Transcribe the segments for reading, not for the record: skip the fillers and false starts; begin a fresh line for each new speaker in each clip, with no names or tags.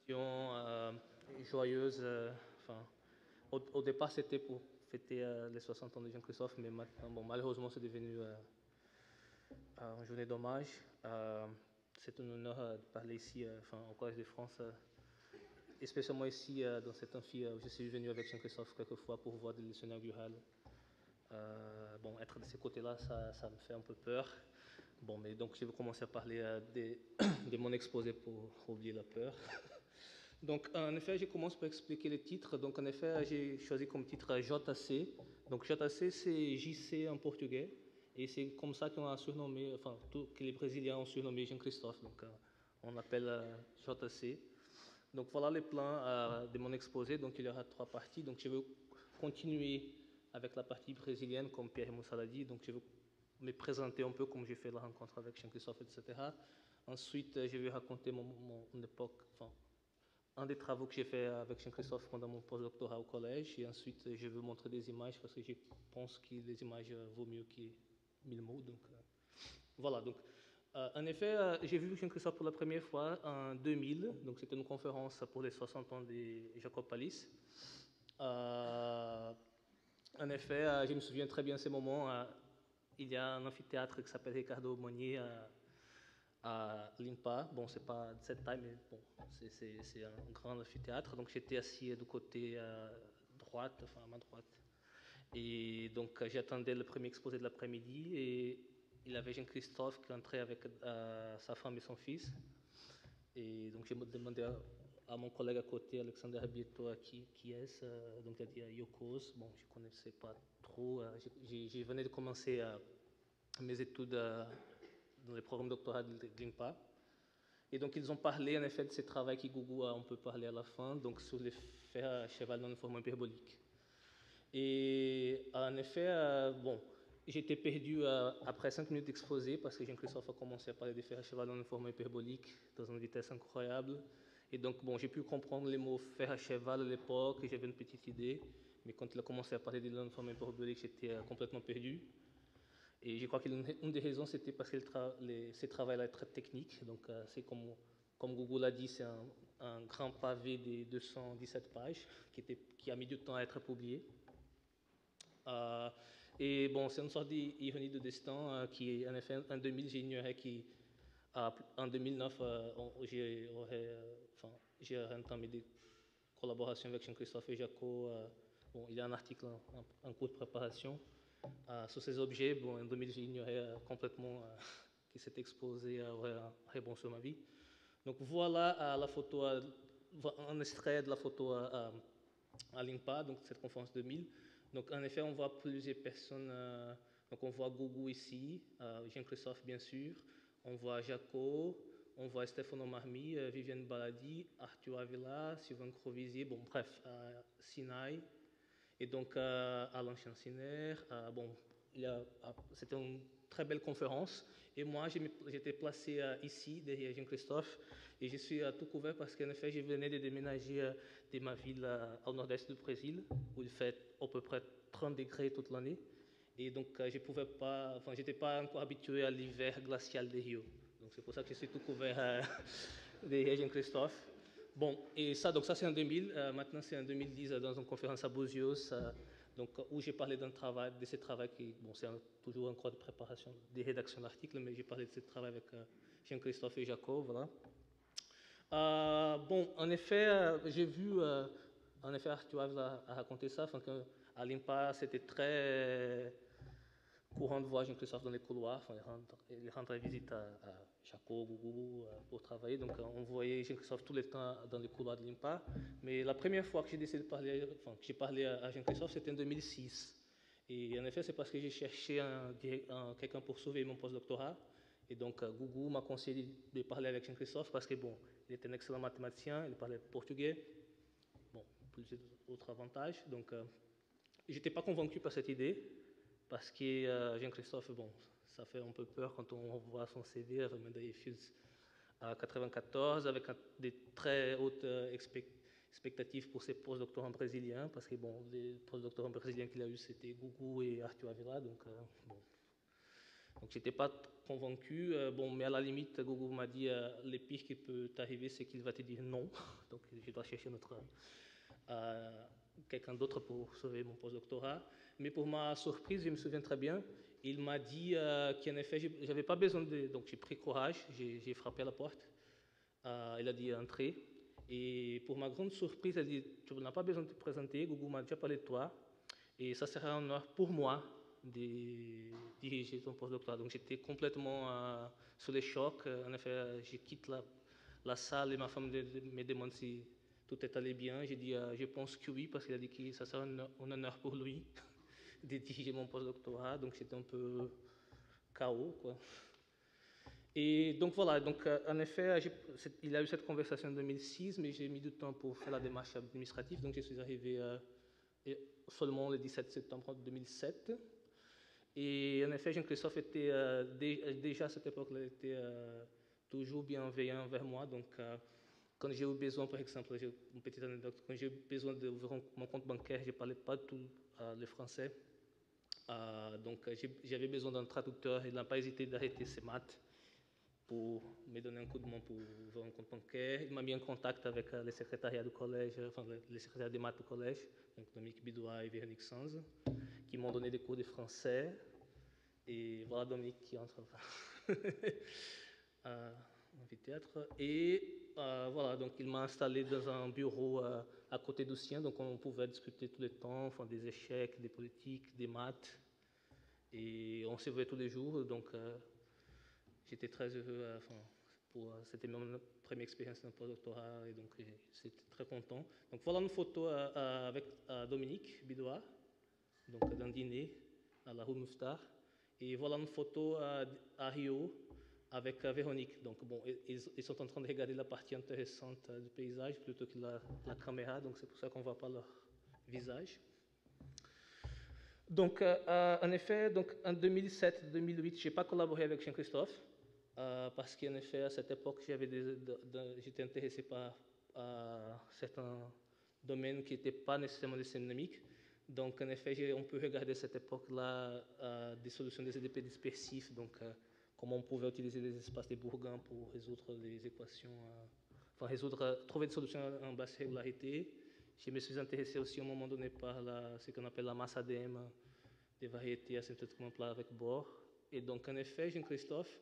Joyeuse. Enfin, au départ, c'était pour fêter les 60 ans de Jean-Christophe, mais maintenant, bon, malheureusement, c'est devenu une journée d'hommage. C'est un honneur de parler ici, au Collège de France, et spécialement ici, dans cet amphi, où je suis venu avec Jean-Christophe quelquefois pour voir des leçons inaugurales. Bon, être de ces côtés-là, ça me fait un peu peur. Bon, mais donc je vais commencer à parler de mon exposé pour oublier la peur. Donc, en effet, je commence par expliquer les titres. Donc, en effet, j'ai choisi comme titre JC. Donc, JC, c'est JC en portugais. Et c'est comme ça qu'on a surnommé, que les Brésiliens ont surnommé Jean-Christophe. Donc, on appelle JC. Donc, voilà les plans de mon exposé. Donc, il y aura 3 parties. Donc, je vais continuer avec la partie brésilienne, comme Pierre Moussa l'a dit. Donc, je vais me présenter un peu comme j'ai fait la rencontre avec Jean-Christophe, etc. Ensuite, je vais raconter mon époque, un des travaux que j'ai fait avec Jean-Christophe pendant mon postdoctorat au collège. Et ensuite, je vais montrer des images parce que je pense que les images vaut mieux que 1000 mots. Donc, voilà. Donc, en effet, j'ai vu Jean-Christophe pour la première fois en 2000. Donc, c'était une conférence pour les 60 ans de Jacob Pallis. En effet, je me souviens très bien de ces moments. Il y a un amphithéâtre qui s'appelle Ricardo Monnier à Limpa. Bon, c'est pas de cette taille, mais bon, c'est un grand amphithéâtre. Donc, j'étais assis du côté droite, à ma droite. Et donc, j'attendais le premier exposé de l'après-midi et il avait Jean-Christophe qui entrait avec sa femme et son fils. Et donc, j'ai demandé à mon collègue à côté, Alexander Rabieto, qui est-ce. Donc, il a dit Yokos. Bon, je ne connaissais pas trop. Je venais de commencer mes études dans les programmes doctoraux de l'INPA. Et donc, ils ont parlé, en effet, de ce travail que Gougou a un peu parlé à la fin, donc sur les fers à cheval dans une forme hyperbolique. Et en effet, bon, j'étais perdu après 5 minutes d'exposé parce que Jean-Christophe a commencé à parler des fers à cheval dans une forme hyperbolique, dans une vitesse incroyable. Et donc, bon, j'ai pu comprendre les mots fer à cheval à l'époque, et j'avais une petite idée. Mais quand il a commencé à parler de une forme hyperbolique, j'étais complètement perdu. Et je crois qu'une des raisons, c'était parce que ce travail-là est très technique. Donc, c'est comme Google l'a dit, c'est un grand pavé de 217 pages qui a mis du temps à être publié. Et bon, c'est une sorte d'ironie de destin qui, en effet, en 2000, j'ignorais qu'en 2009, j'ai entamé des collaborations avec Jean-Christophe et Jaco. Bon, il y a un article en cours de préparation sur ces objets. Bon, en 2000, j'ignorais complètement que cet exposé aurait un rebond sur ma vie. Donc voilà la photo, un extrait de la photo à l'INPA, donc cette conférence 2000. Donc en effet, on voit plusieurs personnes. Donc on voit Gougou ici, Jean-Christophe bien sûr, on voit Jaco, on voit Stefano Marmi, Viviane Baladi, Arthur Avila, Sylvain Crovisier, bon bref, Sinaï, et donc Alain Chanciner. Bon, c'était une très belle conférence. Et moi, j'étais placé ici, derrière Jean-Christophe, et je suis tout couvert parce qu'en effet, je venais de déménager de ma ville au nord-est du Brésil, où il fait à peu près 30 degrés toute l'année. Et donc, je pouvais pas, j'étais pas encore habitué à l'hiver glacial de Rio. Donc, c'est pour ça que je suis tout couvert derrière Jean-Christophe. Bon, et ça, donc ça c'est en 2000. Maintenant, c'est en 2010 dans une conférence à Buzios, donc, où j'ai parlé de ce travail qui, bon, c'est toujours en cours de préparation, des rédactions d'articles, mais j'ai parlé de ce travail avec Jean-Christophe et Jacob, voilà. Bon, en effet, j'ai vu, en effet, Arthur a raconté ça, qu'à l'INPA, c'était très courant de voir Jean-Christophe dans les couloirs. Il rendrait visite à Jaco, Gougou pour travailler. Donc, on voyait Jean-Christophe tout le temps dans les couloirs de l'INPA. Mais la première fois que j'ai décidé de parler, que j'ai parlé à Jean-Christophe, c'était en 2006. Et en effet, c'est parce que j'ai cherché quelqu'un pour sauver mon postdoctorat. Et donc, Gougou m'a conseillé de parler avec Jean-Christophe parce que, bon, il était un excellent mathématicien, il parlait portugais. Bon, plus d'autres avantages. Donc, je n'étais pas convaincu par cette idée. Parce que Jean-Christophe, bon, ça fait un peu peur quand on voit son CV, Médaille Fields à 94, avec des très hautes expectatives pour ses postdoctorants brésiliens, parce que bon, les postdoctorants brésiliens qu'il a eu, c'était Gougou et Arthur Avila, donc Donc, je n'étais pas convaincu. Bon, mais à la limite, Google m'a dit le pire qui peut t'arriver, c'est qu'il va te dire non. Donc, je dois chercher quelqu'un d'autre pour sauver mon postdoctorat. Mais pour ma surprise, je me souviens très bien, il m'a dit qu'en effet, je n'avais pas besoin de... Donc, j'ai pris courage, j'ai frappé à la porte. Il a dit entrer. Et pour ma grande surprise, elle dit, tu n'as pas besoin de te présenter, Google m'a déjà parlé de toi. Et ça sera un honneur pour moi de diriger ton postdoctorat. Donc j'étais complètement sous les chocs. En effet, je quitte la salle et ma femme me demande si tout est allé bien. J'ai dit, je pense que oui, parce qu'il a dit que ça sera un honneur pour lui de diriger mon postdoctorat. Donc j'étais un peu KO, quoi. Et donc voilà, donc, en effet, il a eu cette conversation en 2006, mais j'ai mis du temps pour faire la démarche administrative. Donc je suis arrivé seulement le 17 septembre 2007. Et en effet, Jean-Christophe était déjà à cette époque-là était toujours bienveillant vers moi. Donc quand j'ai eu besoin, par exemple, j'ai une petite anecdote, quand j'ai eu besoin d'ouvrir mon compte bancaire, je ne parlais pas tout le français. Donc j'avais besoin d'un traducteur. Il n'a pas hésité d'arrêter ses maths pour me donner un coup de main pour ouvrir un compte bancaire. Il m'a mis en contact avec le secrétariat du collège, enfin le secrétariat des maths du collège, donc Dominique Bidois et Véronique Sanz, qui m'ont donné des cours de français. Et voilà Dominique qui entre en amphithéâtre. Et voilà, donc il m'a installé dans un bureau à côté du sien, donc on pouvait discuter tout le temps, enfin, des échecs, des politiques, des maths. Et on se voyait tous les jours, donc j'étais très heureux. C'était ma première expérience dans le postdoctorat, et donc j'étais très content. Donc voilà une photo avec Dominique Bidois, donc d'un dîner à la rue Mouffetard. Et voilà une photo à Rio avec Véronique. Donc bon, ils sont en train de regarder la partie intéressante du paysage plutôt que la caméra, donc c'est pour ça qu'on ne voit pas leur visage. Donc, en effet, donc, en 2007-2008, je n'ai pas collaboré avec Jean-Christophe parce qu'en effet, à cette époque, j'étais intéressé par certains domaines qui n'étaient pas nécessairement des dynamiques. Donc, en effet, on peut regarder cette époque-là des solutions des EDP dispersifs, donc comment on pouvait utiliser les espaces de Bourgain pour résoudre les équations, trouver des solutions en basse régularité. Je me suis intéressé aussi à un moment donné par ce qu'on appelle la masse ADM des variétés asymptotiquement plats avec bord. Et donc, en effet, Jean-Christophe,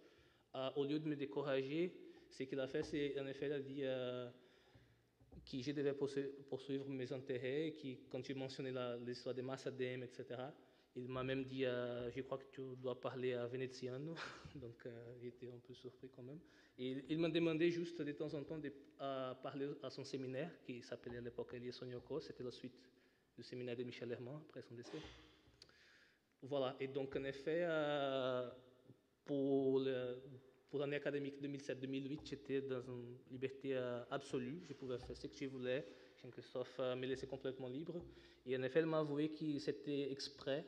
au lieu de me décourager, ce qu'il a fait, c'est en effet, il a dit que je devais poursuivre mes intérêts, et que quand j'ai mentionné l'histoire des masses ADM, etc., il m'a même dit, je crois que tu dois parler à Veneziano. Donc, j'étais un peu surpris quand même. Et il m'a demandé juste de temps en temps de parler à son séminaire, qui s'appelait à l'époque Elias Sonyoko. C'était la suite du séminaire de Michel Herman, après son décès. Voilà, et donc en effet, pour l'année académique 2007-2008, j'étais dans une liberté absolue. Je pouvais faire ce que je voulais. Jean-Christophe me laissait complètement libre. Et en effet, il m'a avoué que c'était exprès,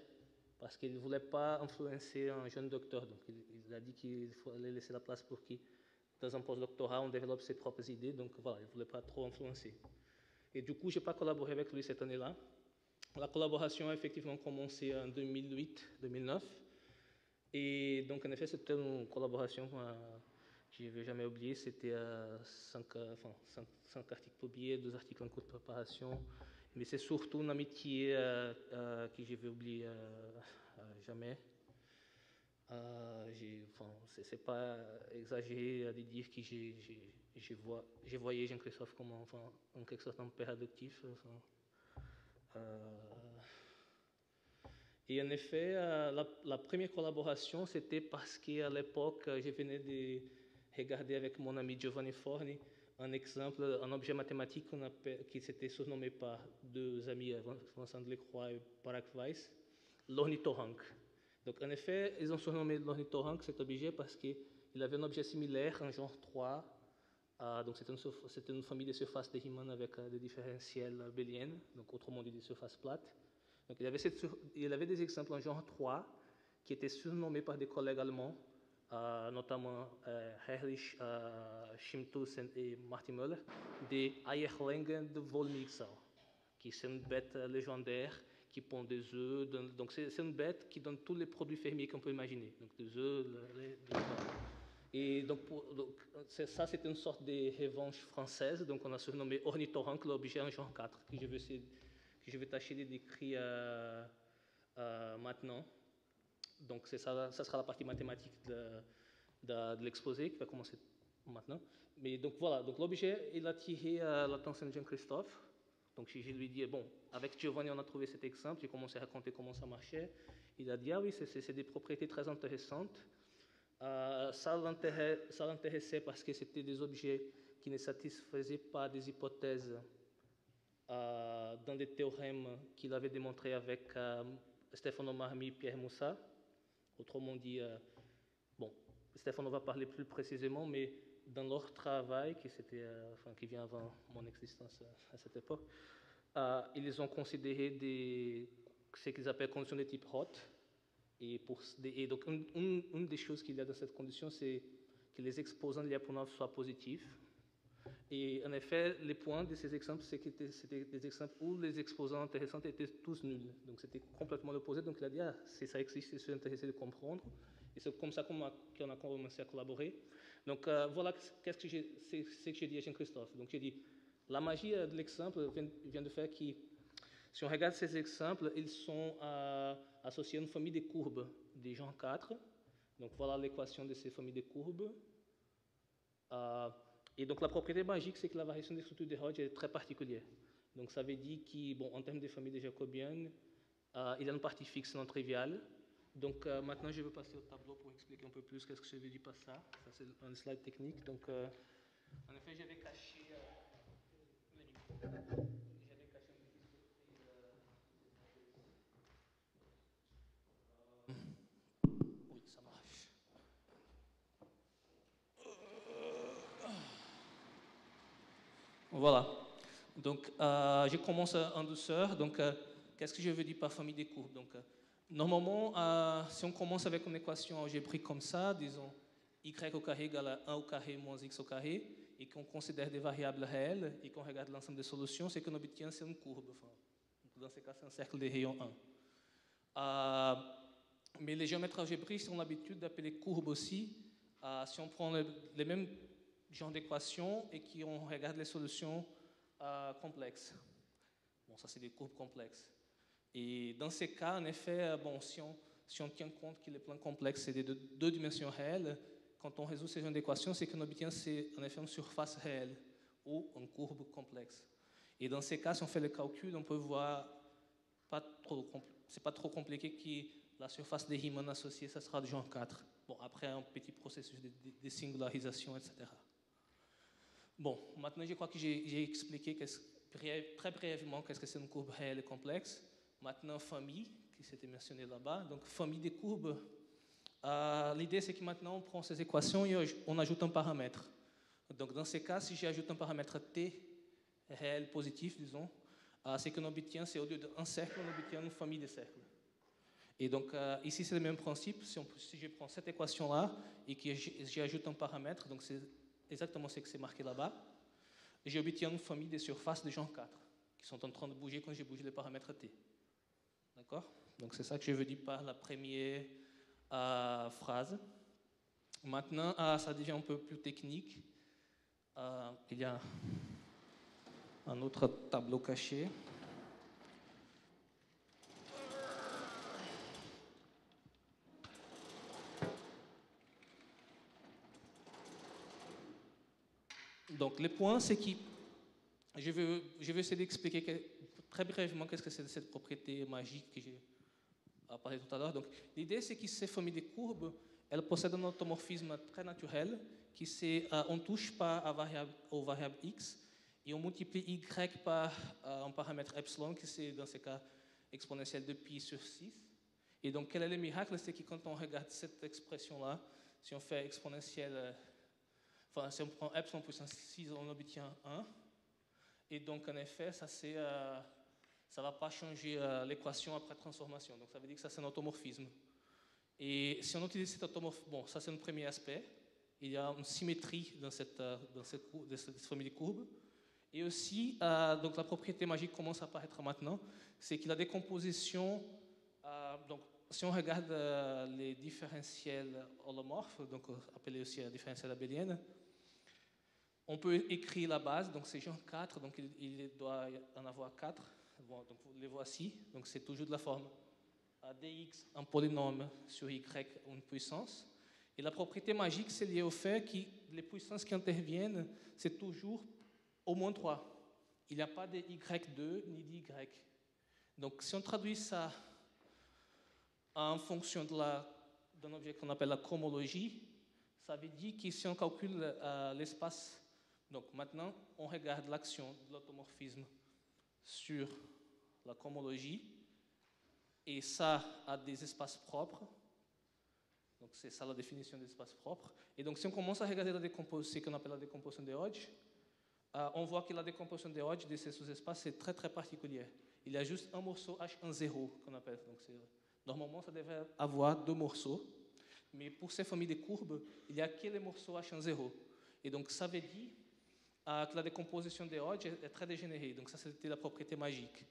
parce qu'il ne voulait pas influencer un jeune docteur. Donc il a dit qu'il fallait laisser la place pour qui, dans un postdoctorat, on développe ses propres idées. Donc voilà, il ne voulait pas trop influencer. Et du coup, je n'ai pas collaboré avec lui cette année-là. La collaboration a effectivement commencé en 2008-2009. Et donc, en effet, c'était une collaboration que je ne vais jamais oublier. C'était 5 articles publiés, 2 articles en cours de préparation. Mais c'est surtout une amitié que je ne vais oublier jamais. C'est pas exagéré de dire que je voyais Jean-Christophe comme en quelque sorte un père adoptif. Et en effet, la première collaboration, c'était parce qu'à l'époque, je venais de regarder avec mon ami Giovanni Forni un exemple, un objet mathématique qui s'était surnommé par 2 amis, Vincent Delecroix et Barak Weiss, l'ornithorynque. Donc en effet, ils ont surnommé l'ornithorynque cet objet parce qu'il avait un objet similaire, un genre 3. Donc c'était une famille de surfaces de Riemann avec des différentiels abéliennes, donc autrement dit des surfaces plates. Donc il avait des exemples en genre 3 qui étaient surnommés par des collègues allemands, notamment Herrlich, Schimthus et Martin Möller, des Eierlängen de Wollmilchsau, qui sont une bête légendaire qui pond des œufs. Donc c'est une bête qui donne tous les produits fermiers qu'on peut imaginer. Donc des œufs, et donc, ça, c'est une sorte de revanche française. Donc on a surnommé ornithorynque l'objet en genre 4, que je vais tâcher de décrire maintenant. Donc ça sera la partie mathématique de l'exposé qui va commencer maintenant. Mais donc voilà, donc l'objet, il a attiré l'attention de Jean-Christophe. Donc je lui ai dit, bon, avec Giovanni, on a trouvé cet exemple, j'ai commencé à raconter comment ça marchait. Il a dit, ah oui, c'est des propriétés très intéressantes. Ça l'intéressait parce que c'était des objets qui ne satisfaisaient pas des hypothèses dans des théorèmes qu'il avait démontrés avec Stefano Marmi et Pierre Moussa. Autrement dit, bon, Stefano va parler plus précisément, mais dans leur travail, qui vient avant mon existence à cette époque, ils ont considéré ce qu'ils appellent conditions de type Roth. Et donc, une des choses qu'il y a dans cette condition, c'est que les exposants de Lyapunov soient positifs. Et en effet, les points de ces exemples, c'est que c'était des exemples où les exposants intéressants étaient tous nuls. Donc, c'était complètement l'opposé. Donc, il a dit, si ça existe, je suis intéressé de comprendre. Et c'est comme ça qu'on a commencé à collaborer. Donc, voilà ce que j'ai dit à Jean-Christophe. Donc, j'ai dit, la magie de l'exemple vient de faire que, si on regarde ces exemples, ils sont associés à une famille de courbes de genre 4. Donc, voilà l'équation de ces familles de courbes. Et donc, la propriété magique, c'est que la variation des structures de Hodge est très particulière. Donc, ça veut dire qu'en termes de famille de jacobiennes, il y a une partie fixe non triviale. Donc, maintenant, je vais passer au tableau pour expliquer un peu plus qu'est-ce que je veux dire par ça. Ça, c'est un slide technique. Donc, en effet, j'avais caché oui, ça marche. Voilà. Donc, je commence en douceur. Donc, qu'est-ce que je veux dire par famille des courbes? Donc, normalement, si on commence avec une équation algébrique comme ça, disons y au carré égale à 1 au carré moins x au carré, et qu'on considère des variables réelles, et qu'on regarde l'ensemble des solutions, c'est qu'on obtient c'est une courbe. Enfin, dans ce cas, c'est un cercle de rayon 1. Mais les géomètres algébriques ont l'habitude d'appeler courbes aussi, si on prend les mêmes genres d'équations et qu'on regarde les solutions complexes. Bon, ça, c'est des courbes complexes. Et dans ces cas, en effet, bon, si on tient compte que les plans complexes, c'est des deux dimensions réelles, quand on résout ces genres d'équations, c'est qu'on obtient en effet une surface réelle ou une courbe complexe. Et dans ces cas, si on fait le calcul, on peut voir, c'est pas trop compliqué que la surface des Riemann associée, ça sera de genre 4. Bon, après un petit processus de singularisation, etc. Bon, maintenant, je crois que j'ai expliqué très brièvement qu'est-ce que c'est une courbe réelle et complexe. Maintenant, famille, qui s'était mentionné là-bas. Donc, famille des courbes. L'idée, c'est que maintenant, on prend ces équations et on ajoute un paramètre. Donc, dans ces cas, si j'ajoute un paramètre t réel positif, disons, c'est qu'on obtient, c'est au lieu d'un cercle, on obtient une famille de cercles. Et donc, ici, c'est le même principe. Si je prends cette équation-là et que j'ajoute un paramètre, donc c'est exactement ce que c'est marqué là-bas, j'obtiens une famille de surfaces de genre 4 qui sont en train de bouger quand je bouge les paramètres t. D'accord? Donc, c'est ça que je veux dire par la première phrase. Maintenant, ça devient un peu plus technique. Il y a un autre tableau caché. Donc, le point, c'est que je vais essayer d'expliquer très brièvement qu'est-ce que c'est cette propriété magique que j'ai parlé tout à l'heure. Donc, l'idée, c'est que ces familles de courbes, elles possèdent un automorphisme très naturel, qui c'est on touche pas aux variables x et on multiplie y par un paramètre epsilon, qui c'est dans ce cas exponentielle de pi sur 6. Et donc, quel est le miracle? C'est que quand on regarde cette expression-là, si on fait exponentielle, enfin, si on prend epsilon puissance 6, on obtient 1. Et donc, en effet, ça ne va pas changer l'équation après transformation. Donc, ça veut dire que ça, c'est un automorphisme. Et si on utilise cet automorphisme, bon, ça, c'est un premier aspect. Il y a une symétrie dans cette famille de courbes. Et aussi, donc la propriété magique commence à apparaître maintenant, c'est que la décomposition, donc si on regarde les différentiels holomorphes, donc appelés aussi la différentielle abélienne, on peut écrire la base, donc c'est genre 4, donc il doit en avoir 4. Bon, donc vous les voici, donc c'est toujours de la forme dx, un polynôme sur y, une puissance. Et la propriété magique, c'est lié au fait que les puissances qui interviennent, c'est toujours au moins 3. Il n'y a pas de y2 ni d'y. Donc si on traduit ça en fonction d'un objet qu'on appelle la cohomologie, ça veut dire que si on calcule l'espace, donc maintenant on regarde l'action de l'automorphisme sur la cohomologie, et ça a des espaces propres. Donc c'est ça la définition des espaces propres. Et donc si on commence à regarder ce qu'on appelle la décomposition de Hodge, on voit que la décomposition de Hodge de ces sous-espaces est très très particulière. Il y a juste un morceau H10 qu'on appelle. Donc normalement ça devrait avoir 2 morceaux, mais pour ces familles de courbes, il n'y a que les morceaux H10. Et donc ça veut dire que la décomposition de Hodge est très dégénérée. Donc ça c'était la propriété magique.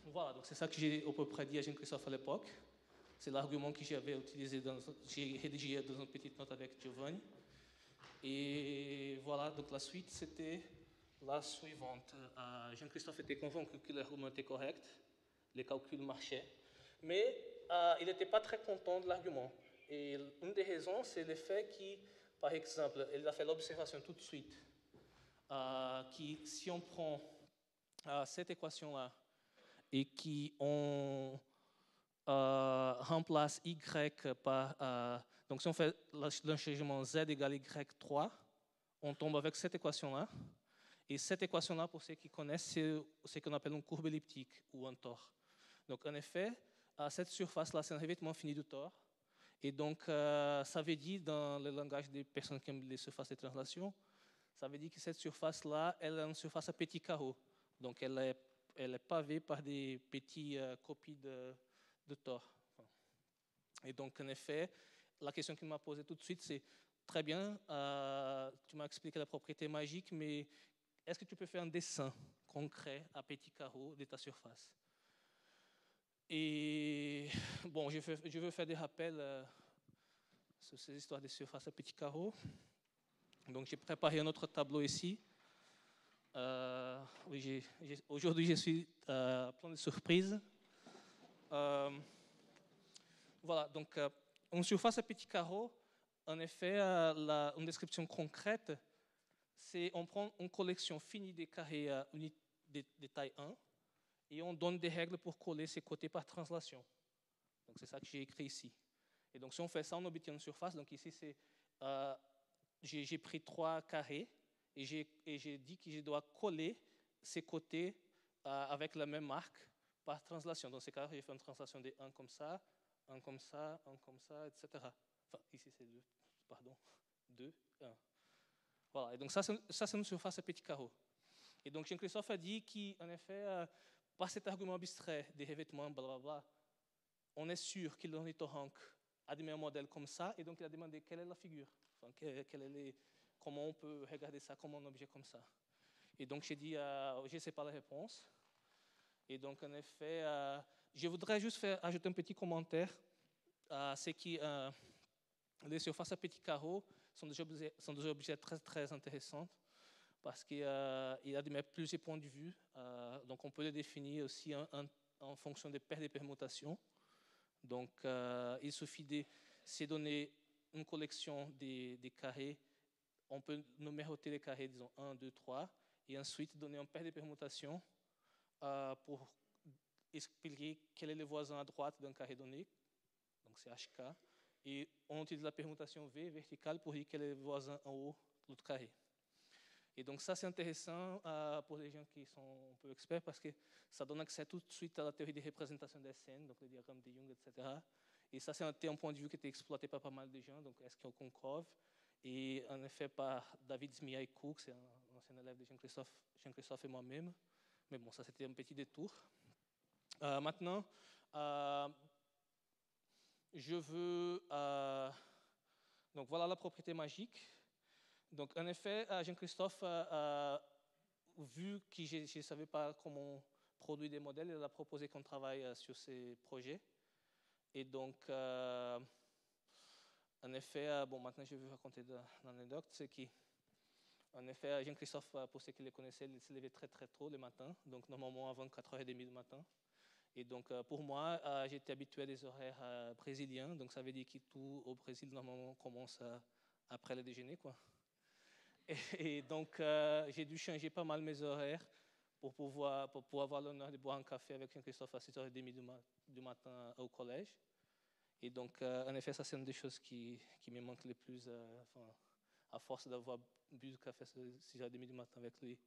Voilà, donc c'est ça que j'ai à peu près dit à Jean-Christophe à l'époque. C'est l'argument que j'avais utilisé, j'ai rédigé dans une petite note avec Giovanni. Et voilà, donc la suite, c'était la suivante. Jean-Christophe était convaincu que l'argument était correct, les calculs marchaient, mais il n'était pas très content de l'argument. Et une des raisons, c'est le fait que, par exemple, il a fait l'observation tout de suite, que si on prend cette équation-là, et qu'on remplace y par... donc si on fait l'enchaînement z égale y3, on tombe avec cette équation-là. Et cette équation-là, pour ceux qui connaissent, c'est ce qu'on appelle une courbe elliptique ou un tore. Donc en effet, cette surface-là, c'est un revêtement fini du tore. Et donc ça veut dire, dans le langage des personnes qui aiment les surfaces de translation, ça veut dire que cette surface-là, elle est une surface à petits carreaux. Donc elle est pavée par des petites copies de tore. Et donc, en effet, la question qu'il m'a posée tout de suite, c'est très bien, tu m'as expliqué la propriété magique, mais est-ce que tu peux faire un dessin concret à petits carreaux de ta surface? Et bon, je veux faire des rappels sur ces histoires de surface à petits carreaux. Donc, j'ai préparé un autre tableau ici. Oui, aujourd'hui, je suis plein de surprises. Voilà, donc une surface à petits carreaux, en effet, une description concrète, c'est on prend une collection finie des carrés de taille 1 et on donne des règles pour coller ces côtés par translation. Donc c'est ça que j'ai écrit ici. Et donc si on fait ça, on obtient une surface. Donc ici, j'ai pris 3 carrés et j'ai dit que je dois coller ces côtés avec la même marque par translation. Dans ces cas, j'ai fait une translation de 1 comme ça, un comme ça, un comme ça, etc. Enfin, ici c'est 2, pardon, 2, 1. Voilà, et donc ça c'est une surface à petits carreaux. Et donc Jean-Christophe a dit qu'en effet, par cet argument abstrait des revêtements, blablabla, on est sûr que l'ornithorynque admet un modèle comme ça, et donc il a demandé quelle est la figure, enfin, comment on peut regarder ça comme un objet comme ça. Et donc j'ai dit, je ne sais pas la réponse. Et donc en effet, je voudrais juste ajouter un petit commentaire. C'est que les surfaces à petits carreaux sont des objets très, très intéressants parce qu'il admet plusieurs points de vue. Donc on peut les définir aussi en fonction des paires de permutations. Donc il suffit de se donner une collection des carrés. On peut numéroter les carrés, disons 1, 2, 3, et ensuite donner une paire de permutations pour expliquer quel est le voisin à droite d'un carré donné, donc c'est HK, et on utilise la permutation V verticale pour dire quel est le voisin en haut de l'autre carré. Et donc ça c'est intéressant pour les gens qui sont un peu experts parce que ça donne accès tout de suite à la théorie des représentations des scènes, donc le diagramme de Jung, etc. Et ça c'est un point de vue qui était exploité par pas mal de gens, donc Eskel Konkrov, et en effet par David Zmiaïkouk, c'est un ancien élève de Jean-Christophe et moi-même. Mais bon, ça c'était un petit détour. Maintenant, je veux... donc voilà la propriété magique. Donc, en effet, Jean-Christophe, vu que je ne savais pas comment produire des modèles, il a proposé qu'on travaille sur ces projets. Et donc, en effet, bon, maintenant je vais vous raconter l'anecdote, c'est qu'en effet, Jean-Christophe, pour ceux qui le connaissaient, il se levait très très tôt le matin, donc normalement avant 4h30 du matin. Et donc, pour moi, j'étais habitué à des horaires brésiliens, donc ça veut dire que tout au Brésil, normalement, commence après le déjeuner, quoi. Et donc, j'ai dû changer pas mal mes horaires pour pouvoir avoir l'honneur de boire un café avec Jean-Christophe à 6h30 du matin au collège. Et donc, en effet, ça, c'est une des choses qui me manque le plus, à force d'avoir bu du café à 6h30 du matin avec lui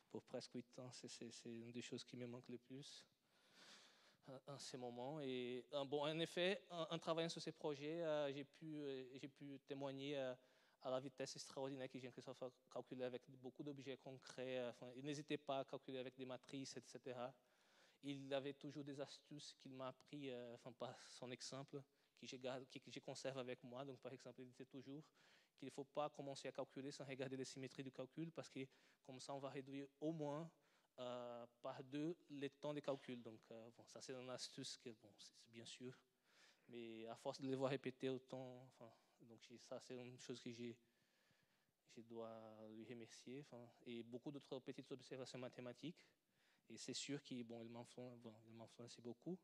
pour presque 8 ans. C'est une des choses qui me manque le plus en ces moments. Et bon, en effet, en travaillant sur ces projets, j'ai pu témoigner à la vitesse extraordinaire que Jean-Christophe a calculé avec beaucoup d'objets concrets. Il n'hésitait pas à calculer avec des matrices, etc. Il avait toujours des astuces qu'il m'a appris, par son exemple, que je conserve avec moi. Donc, par exemple, il disait toujours qu'il ne faut pas commencer à calculer sans regarder les symétries du calcul, parce que comme ça, on va réduire au moins par 2 le temps de calcul. Donc, bon, ça, c'est une astuce que, bon, c'est bien sûr, mais à force de les voir répéter autant, donc ça, c'est une chose que je dois lui remercier. Et beaucoup d'autres petites observations mathématiques. Et c'est sûr qu'il m'influence beaucoup.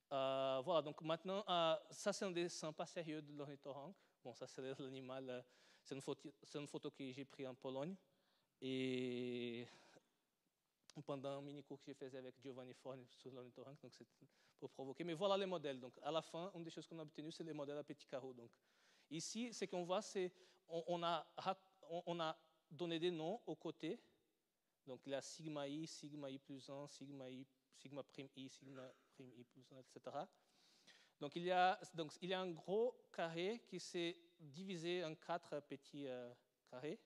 Voilà, donc maintenant, ça c'est un dessin pas sérieux de l'ornithorynque. Bon, ça c'est l'animal, c'est une photo que j'ai prise en Pologne. Et pendant un mini-cours que j'ai fait avec Giovanni Forni sur l'ornithorynque, donc c'est pour provoquer. Mais voilà les modèles. Donc à la fin, une des choses qu'on a obtenues, c'est les modèles à petits carreaux. Donc ici, ce qu'on voit, c'est on a donné des noms aux côtés. Donc il y a sigma I plus 1, sigma prime I, sigma prime I plus 1, etc. Donc il y a un gros carré qui s'est divisé en 4 petits carrés.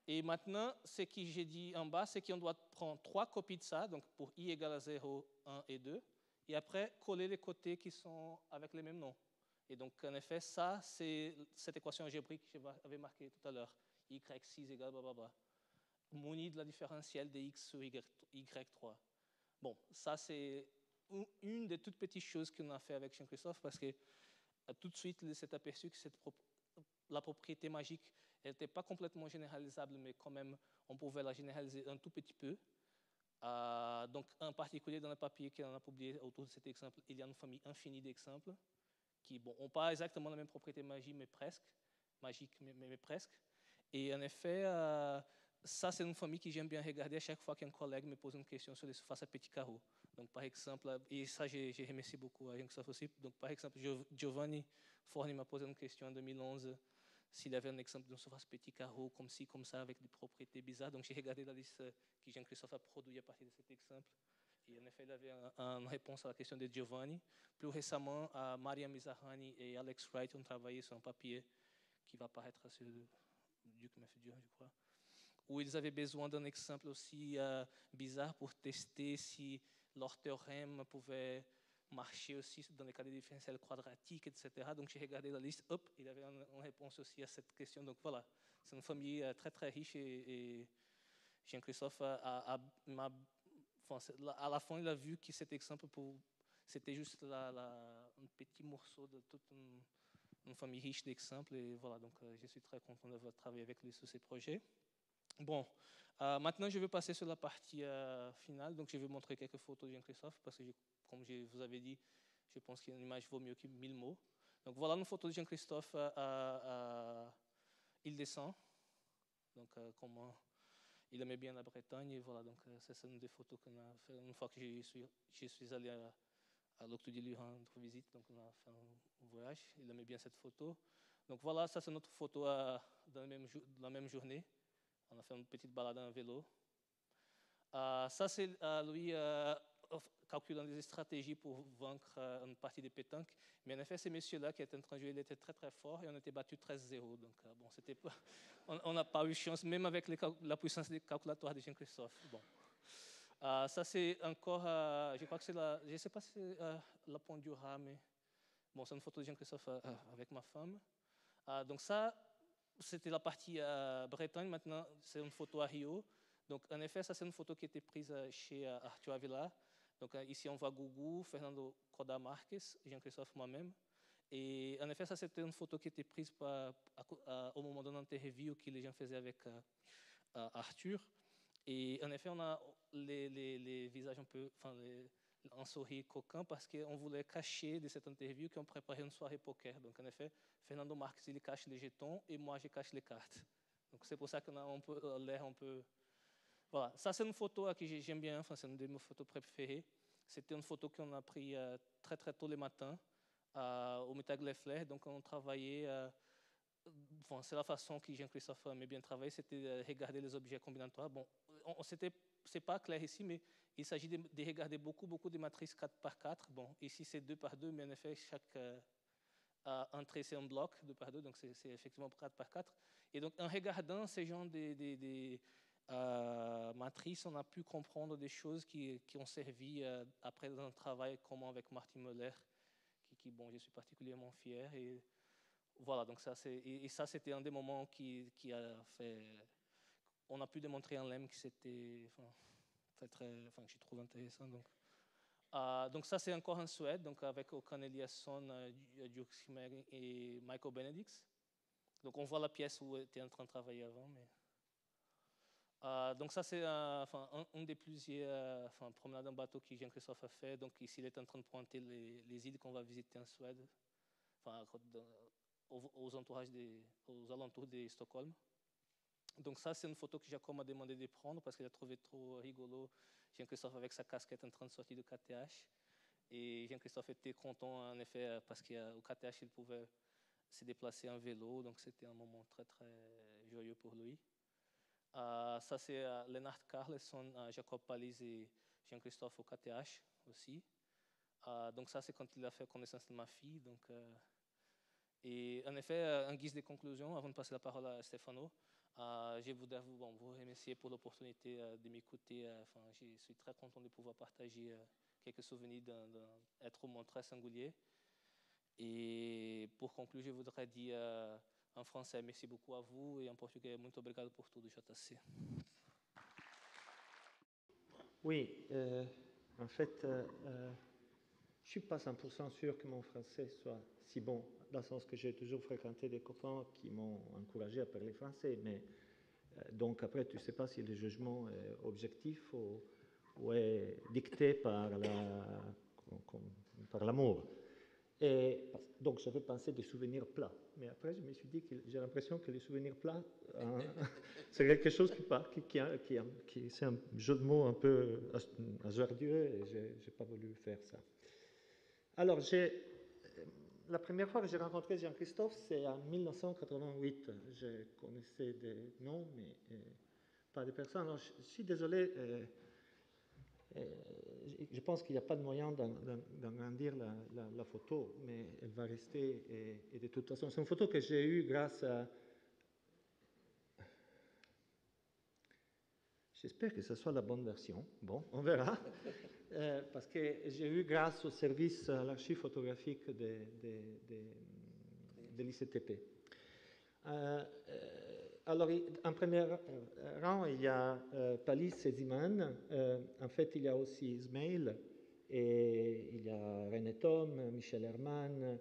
Et maintenant, ce que j'ai dit en bas, c'est qu'on doit prendre 3 copies de ça, donc pour I égale à 0, 1 et 2, et après coller les côtés qui sont avec les mêmes noms. Et donc en effet, ça, c'est cette équation algébrique que j'avais marquée tout à l'heure. Y6 égale blablabla. Muni de la différentielle de x sur y3. Bon, ça c'est une des toutes petites choses qu'on a fait avec Jean-Christophe, parce que tout de suite, il s'est aperçu que la propriété magique n'était pas complètement généralisable, mais quand même, on pouvait la généraliser un tout petit peu. Donc, en particulier, dans le papier qu'on a publié autour de cet exemple, il y a une famille infinie d'exemples qui n'ont pas exactement la même propriété magique, mais presque. Mais presque. Et en effet, ça, c'est une famille que j'aime bien regarder à chaque fois qu'un collègue me pose une question sur les surfaces à petits carreaux. Donc, par exemple, et ça, j'ai remercié beaucoup à Jean-Christophe aussi. Donc, par exemple, Giovanni Forni m'a posé une question en 2011 s'il avait un exemple d'une surface petit carreau, comme ci, comme ça, avec des propriétés bizarres. Donc, j'ai regardé la liste que Jean-Christophe a produite à partir de cet exemple. Et en effet, il avait une réponse à la question de Giovanni. Plus récemment, Maria Mizrahi et Alex Wright ont travaillé sur un papier qui va apparaître sur Duke Mafedur, je crois, où ils avaient besoin d'un exemple aussi bizarre pour tester si leur théorème pouvait marcher aussi dans les cas de différentiel quadratique, etc. Donc j'ai regardé la liste, hop, il avait une réponse aussi à cette question. Donc voilà, c'est une famille très très riche et Jean-Christophe à la fin il a vu que cet exemple c'était juste un petit morceau de toute une famille riche d'exemples. Et voilà, donc je suis très content d'avoir travaillé avec lui sur ces projets. Bon, maintenant je vais passer sur la partie finale. Donc je vais montrer quelques photos de Jean-Christophe parce que, comme je vous avais dit, je pense qu'une image vaut mieux que 1000 mots. Donc voilà une photo de Jean-Christophe à Île-des-Cents. Donc comment il aimait bien la Bretagne. Et voilà, donc c'est une des photos qu'on a fait une fois que je suis allé à l'Octodie lui rendre visite. Donc on a fait un voyage. Il aimait bien cette photo. Donc voilà, ça c'est notre photo dans la même journée. On a fait une petite balade en vélo. Ça, c'est lui calculant des stratégies pour vaincre une partie de pétanque. Mais en effet, ces messieurs-là qui étaient en train de jouer, ils étaient très très forts et on était battu 13-0. Donc, bon, c'était pas, on n'a pas eu chance, même avec la puissance des calculatoires de Jean-Christophe. Bon. Ça, c'est encore, je crois que c'est je ne sais pas si c'est la Pondura, mais bon, c'est une photo de Jean-Christophe avec ma femme. Donc ça, c'était la partie Bretagne. Maintenant, c'est une photo à Rio. Donc, en effet, ça, c'est une photo qui a été prise chez Arthur Avila. Donc, ici, on voit Gugu, Fernando Coda Marques, Jean-Christophe, moi-même. Et en effet, ça, c'était une photo qui a été prise au moment d'une interview que les gens faisaient avec Arthur. Et en effet, on a les visages un peu, enfin, un sourire coquin parce qu'on voulait cacher de cette interview qu'on préparait une soirée poker. Donc, en effet, Fernando Marques, il cache les jetons et moi, je cache les cartes. Donc, c'est pour ça qu'on a un peu l'air un peu... Voilà, ça, c'est une photo que j'aime bien, enfin, c'est une de mes photos préférées. C'était une photo qu'on a prise très, très tôt le matin au Métag Leffler. Donc, on travaillait... Bon, c'est la façon que Jean-Christophe aimait bien travailler, c'était regarder les objets combinatoires. Bon, c'est pas clair ici, mais il s'agit de regarder beaucoup de matrices 4 par 4. Bon, ici c'est 2 par 2, mais en effet, chaque entrée c'est un bloc 2 par 2, donc c'est effectivement 4 par 4. Et donc, en regardant ces genres de matrices, on a pu comprendre des choses qui ont servi après dans un travail commun avec Martin Möller, qui bon, je suis particulièrement fier. Et voilà, donc ça, c'était un des moments qui a fait... On a pu démontrer en LEM que c'était que je trouve intéressant. Donc ça, c'est encore en Suède, donc avec Okan Eliasson, Duke Schmer et Michael Benedicts. Donc on voit la pièce où il était en train de travailler avant. Donc ça, c'est un des plusieurs promenades en bateau que Jean-Christophe a fait. Donc ici, il est en train de pointer les îles qu'on va visiter en Suède. Aux alentours de Stockholm. Donc ça, c'est une photo que Jacob m'a demandé de prendre parce qu'il a trouvé trop rigolo Jean-Christophe avec sa casquette en train de sortir du KTH. Et Jean-Christophe était content, en effet, parce qu'au KTH, il pouvait se déplacer en vélo. Donc c'était un moment très, très joyeux pour lui. Ça, c'est Lennart Carlsson, Jacob Pallis et Jean-Christophe au KTH aussi. Donc ça, c'est quand il a fait connaissance de ma fille. Donc... Et en effet, en guise de conclusion, avant de passer la parole à Stefano, je voudrais vous remercier pour l'opportunité de m'écouter. Je suis très content de pouvoir partager quelques souvenirs d'un être humain très singulier. Et pour conclure, je voudrais dire en français merci beaucoup à vous et en portugais muito obrigado por tudo, JC.
Oui, en fait, je ne suis pas 100% sûr que mon français soit si bon, dans le sens que j'ai toujours fréquenté des copains qui m'ont encouragé à parler français, mais donc après, tu ne sais pas si le jugement est objectif ou est dicté par l'amour. Et donc, j'avais pensé des souvenirs plats. Mais après, je me suis dit que j'ai l'impression que les souvenirs plats, c'est quelque chose qui c'est un jeu de mots un peu hasardeux et je n'ai pas voulu faire ça. Alors, la première fois que j'ai rencontré Jean-Christophe, c'est en 1988. Je connaissais des noms, mais pas des personnes. Alors, je suis désolé. Je pense qu'il n'y a pas de moyen d'agrandir la photo, mais elle va rester. Et de toute façon, c'est une photo que j'ai eue grâce à... J'espère que ce soit la bonne version. Bon, on verra. Parce que j'ai eu grâce au service à l'archive photographique de l'ICTP. Alors, en premier rang, il y a Pallis et Ziman. En fait, il y a aussi Ismail, et il y a René Thom, Michel Herman,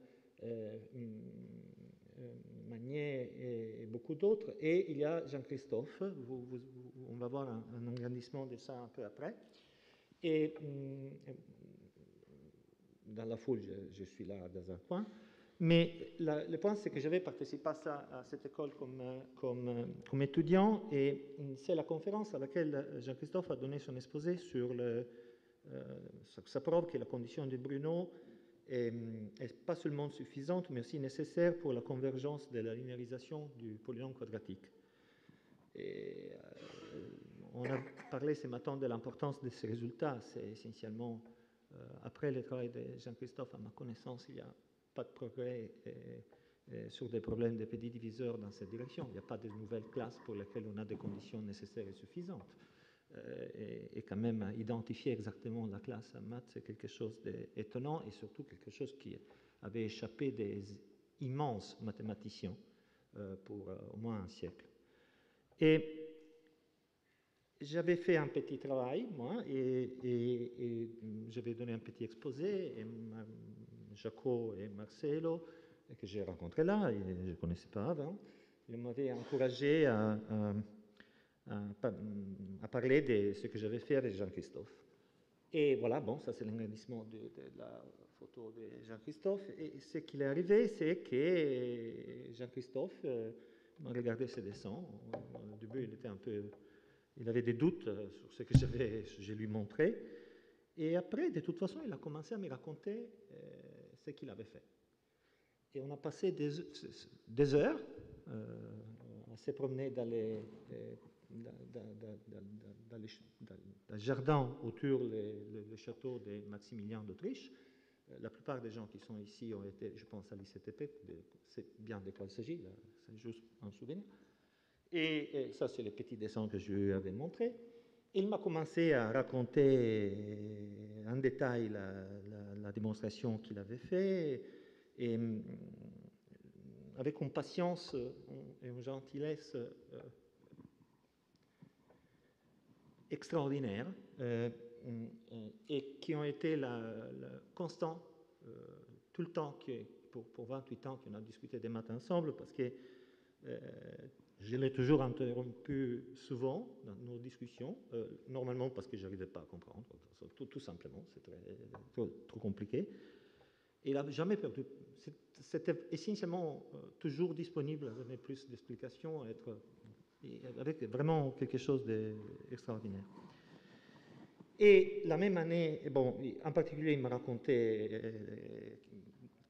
Magnier et beaucoup d'autres. Et il y a Jean-Christophe. On va voir un agrandissement de ça un peu après. Et dans la foule, je suis là dans un coin. Mais le point, c'est que j'avais participé à cette école comme étudiant, et c'est la conférence à laquelle Jean-Christophe a donné son exposé sur sa preuve que la condition de Bruno est pas seulement suffisante, mais aussi nécessaire pour la convergence de la linéarisation du polynôme quadratique. Et on a parlé ce matin de l'importance de ces résultats. C'est essentiellement, après le travail de Jean-Christophe, à ma connaissance, il y a pas de progrès sur des problèmes de petits diviseurs dans cette direction. Il n'y a pas de nouvelles classes pour lesquelles on a des conditions nécessaires et suffisantes. Et quand même, identifier exactement la classe en maths, c'est quelque chose d'étonnant et surtout quelque chose qui avait échappé des immenses mathématiciens pour au moins un siècle. Et j'avais fait un petit travail, moi, et j'avais donné un petit exposé, et Jaco et Marcelo, que j'ai rencontrés là, et je ne connaissais pas avant, ils m'avaient encouragé à parler de ce que j'avais fait avec Jean-Christophe. Et voilà, bon, ça c'est l'enregistrement de la photo de Jean-Christophe. Et ce qui est arrivé, c'est que Jean-Christophe m'a regardé ses dessins. Au début, il avait des doutes sur ce que je lui montrais. Et après, de toute façon, il a commencé à me raconter ce qu'il avait fait. Et on a passé des heures à se promener dans les jardins autour du château de Maximilien d'Autriche. La plupart des gens qui sont ici ont été, je pense, à l'ICTP, c'est bien de quoi il s'agit, c'est juste un souvenir. Et ça, c'est les petits dessins que je lui avais montrés. Il m'a commencé à raconter en détail la démonstration qu'il avait faite, et avec une patience et une gentillesse extraordinaires, et qui ont été constants tout le temps, pour 28 ans qu'on a discuté des maths ensemble, parce que je l'ai toujours interrompu souvent dans nos discussions, normalement parce que je n'arrivais pas à comprendre, tout simplement, c'est trop compliqué. Et il n'a jamais perdu. C'était essentiellement toujours disponible à donner plus d'explications, avec vraiment quelque chose d'extraordinaire. Et la même année, bon, en particulier, il m'a raconté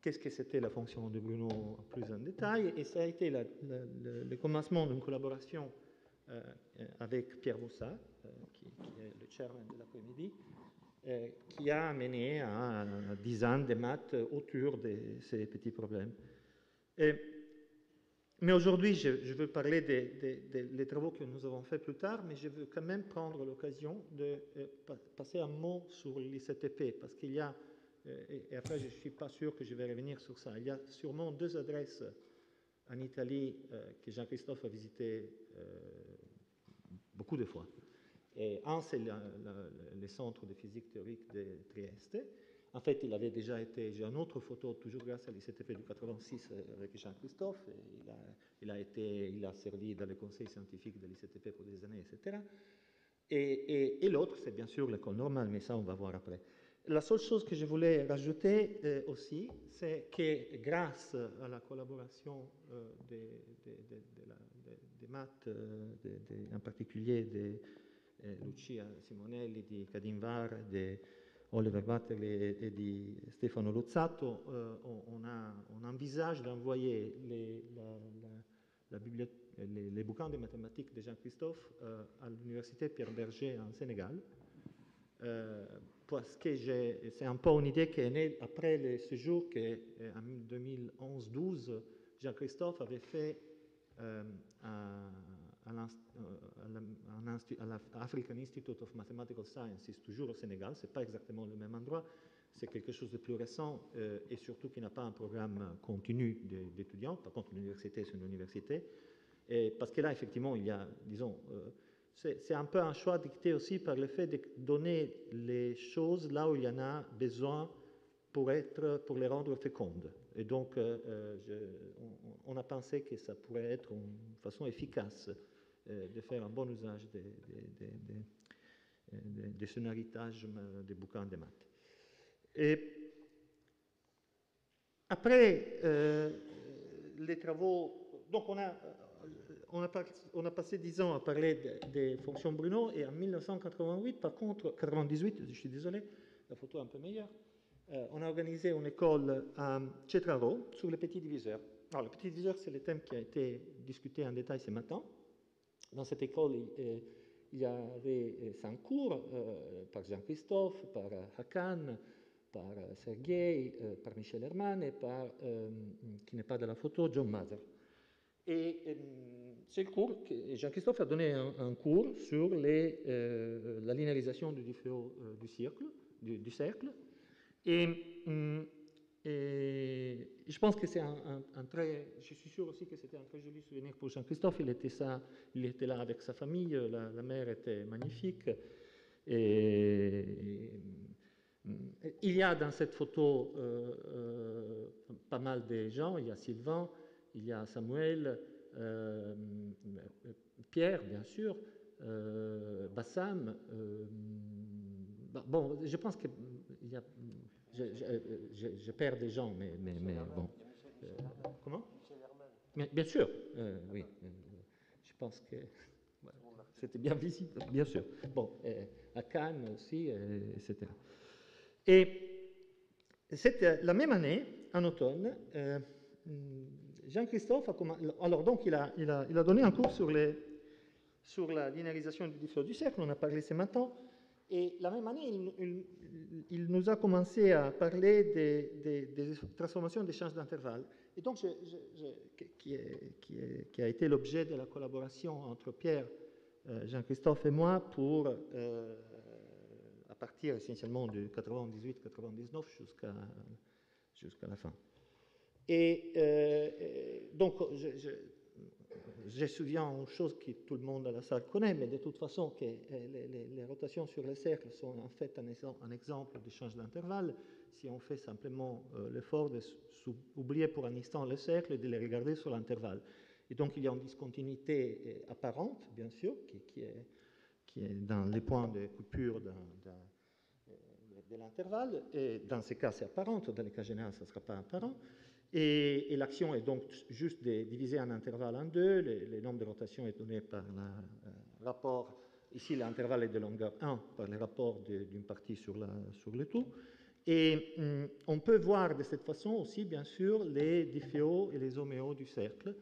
qu'est-ce que c'était la fonction de Bruno plus en détail, et ça a été le commencement d'une collaboration avec Pierre Boussat, qui est le chairman de l'après-midi, qui a amené à 10 ans de maths autour de ces petits problèmes. Mais aujourd'hui, je veux parler des travaux que nous avons faits plus tard, mais je veux quand même prendre l'occasion de passer un mot sur l'ICTP, parce qu'il y a, et après je ne suis pas sûr que je vais revenir sur ça, il y a sûrement 2 adresses en Italie que Jean-Christophe a visitées beaucoup de fois. Et un, c'est le centre de physique théorique de Trieste. En fait, il avait déjà été, j'ai une autre photo, toujours grâce à l'ICTP du 86 avec Jean-Christophe. Il a servi dans le conseil scientifique de l'ICTP pour des années, etc. Et l'autre, c'est bien sûr l'école normale, mais ça, on va voir après. La seule chose que je voulais rajouter aussi, c'est que grâce à la collaboration des maths, en particulier de Lucia Simonelli, di Kadim Var, di Oliver Batterley et di Stefano Luzzato, on envisage d'envoyer les bouquins de mathématiques de Jean-Christophe à l'université Pierre Berger en Sénégal, parce que c'est un peu une idée qui est née après le séjour qu'en 2011-12, Jean-Christophe avait fait à l'African Institute of Mathematical Sciences, toujours au Sénégal. Ce n'est pas exactement le même endroit, c'est quelque chose de plus récent et surtout qui n'a pas un programme continu d'étudiants. Par contre, l'université, c'est une université. Et parce que là, effectivement, il y a, disons, c'est un peu un choix dicté aussi par le fait de donner les choses là où il y en a besoin pour les rendre fécondes. Et donc, on a pensé que ça pourrait être une façon efficace de faire un bon usage de son héritage des bouquins de maths. Et après les travaux, donc on a passé 10 ans à parler des fonctions Bruno, et en 1988, par contre, 98, je suis désolé, la photo est un peu meilleure, on a organisé une école à Cetraro sur les petits diviseurs. Alors, le petit diviseur, c'est le thème qui a été discuté en détail ce matin. Dans cette école, il y avait 5 cours par Jean-Christophe, par Hakan, par Sergei, par Michel Herman et par, qui n'est pas dans la photo, John Mather. Et c'est le cours que Jean-Christophe a donné un cours sur la linéarisation du cercle. Et Et je pense que c'est je suis sûr aussi que c'était un très joli souvenir pour Jean-Christophe. Il était là avec sa famille, la mer était magnifique. Et il y a dans cette photo pas mal de gens. Il y a Sylvain, il y a Samuel, Pierre, bien sûr, Bassam. Bon, je pense qu'il y a... Je perds des gens, mais bon. Comment? Bien sûr, oui. Je pense que c'était bien visible, bien sûr. Bon, à Cannes aussi, etc. Et c'était la même année, en automne, Jean-Christophe a commencé. Alors, donc, il a donné un cours sur la linéarisation du difféo du cercle, on a parlé ce matin. Et la même année, il nous a commencé à parler des transformations d'échange d'intervalles. Et donc, qui a été l'objet de la collaboration entre Pierre, Jean-Christophe et moi pour, à partir essentiellement de 98-99 jusqu'à la fin. Et donc, je souviens une chose que tout le monde à la salle connaît, mais de toute façon, que les rotations sur les cercles sont en fait un exemple d'échange d'intervalle. Si on fait simplement l'effort d'oublier pour un instant le cercle et de les regarder sur l'intervalle. Et donc, il y a une discontinuité apparente, bien sûr, qui est dans les points de coupure de l'intervalle. Et dans ces cas, c'est apparent. Dans les cas généraux, ça ne sera pas apparent. Et l'action est donc juste de diviser un intervalle en deux. Le nombre de rotations est donné par le rapport. Ici, l'intervalle est de longueur 1 par le rapport d'une partie sur le tout. Et on peut voir de cette façon aussi, bien sûr, les difféos et les homéos du cercle,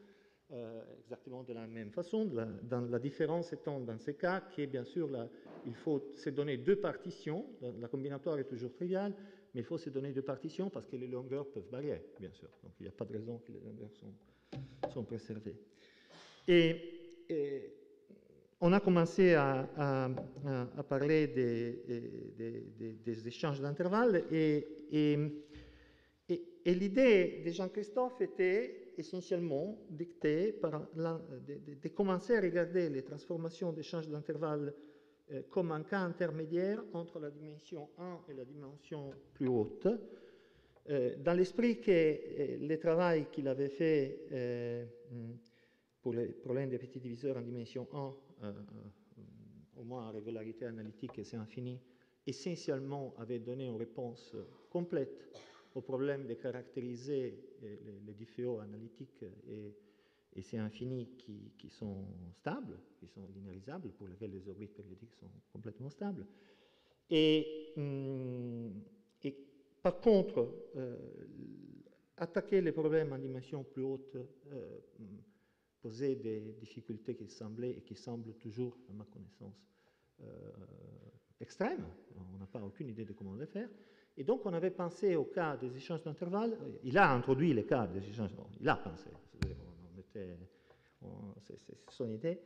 exactement de la même façon. La différence étant dans ces cas que, bien sûr, il faut se donner deux partitions. La combinatoire est toujours triviale. Mais il faut se donner deux partitions parce que les longueurs peuvent varier, bien sûr. Donc, il n'y a pas de raison que les longueurs sont préservées. Et on a commencé à parler des échanges d'intervalles. Et l'idée de Jean-Christophe était essentiellement dictée par de commencer à regarder les transformations d'échanges d'intervalles comme un cas intermédiaire entre la dimension 1 et la dimension plus haute, dans l'esprit que le travail qu'il avait fait pour les problèmes des petits diviseurs en dimension 1, au moins en régularité analytique et c'est infini, essentiellement avait donné une réponse complète au problème de caractériser les difféos analytiques et c'est infini qui sont stables, qui sont linéarisables, pour lesquels les orbites périodiques sont complètement stables. Et par contre, attaquer les problèmes en dimension plus haute posait des difficultés qui semblaient et qui semblent toujours, à ma connaissance, extrêmes. On n'a pas aucune idée de comment le faire. Et donc, on avait pensé au cas des échanges d'intervalles. Il a introduit les cas des échanges. Il a pensé. C'est son idée.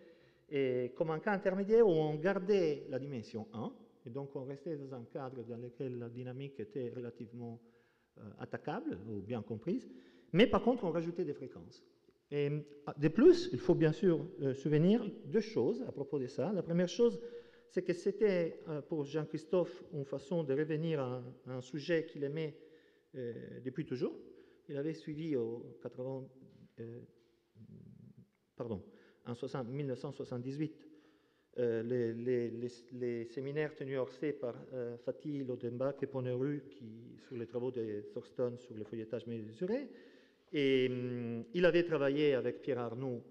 Et comme un cas intermédiaire où on gardait la dimension 1, et donc on restait dans un cadre dans lequel la dynamique était relativement attaquable ou bien comprise, mais par contre on rajoutait des fréquences. Et de plus, il faut bien sûr souvenir deux choses à propos de ça. La première chose, c'est que c'était pour Jean-Christophe une façon de revenir à un sujet qu'il aimait depuis toujours. Il avait suivi en 1978 les séminaires tenus à Orsay par Fatih, Lodenbach et Poneru sur les travaux de Thurston sur le feuilletage mesuré. Et il avait travaillé avec Pierre Arnoux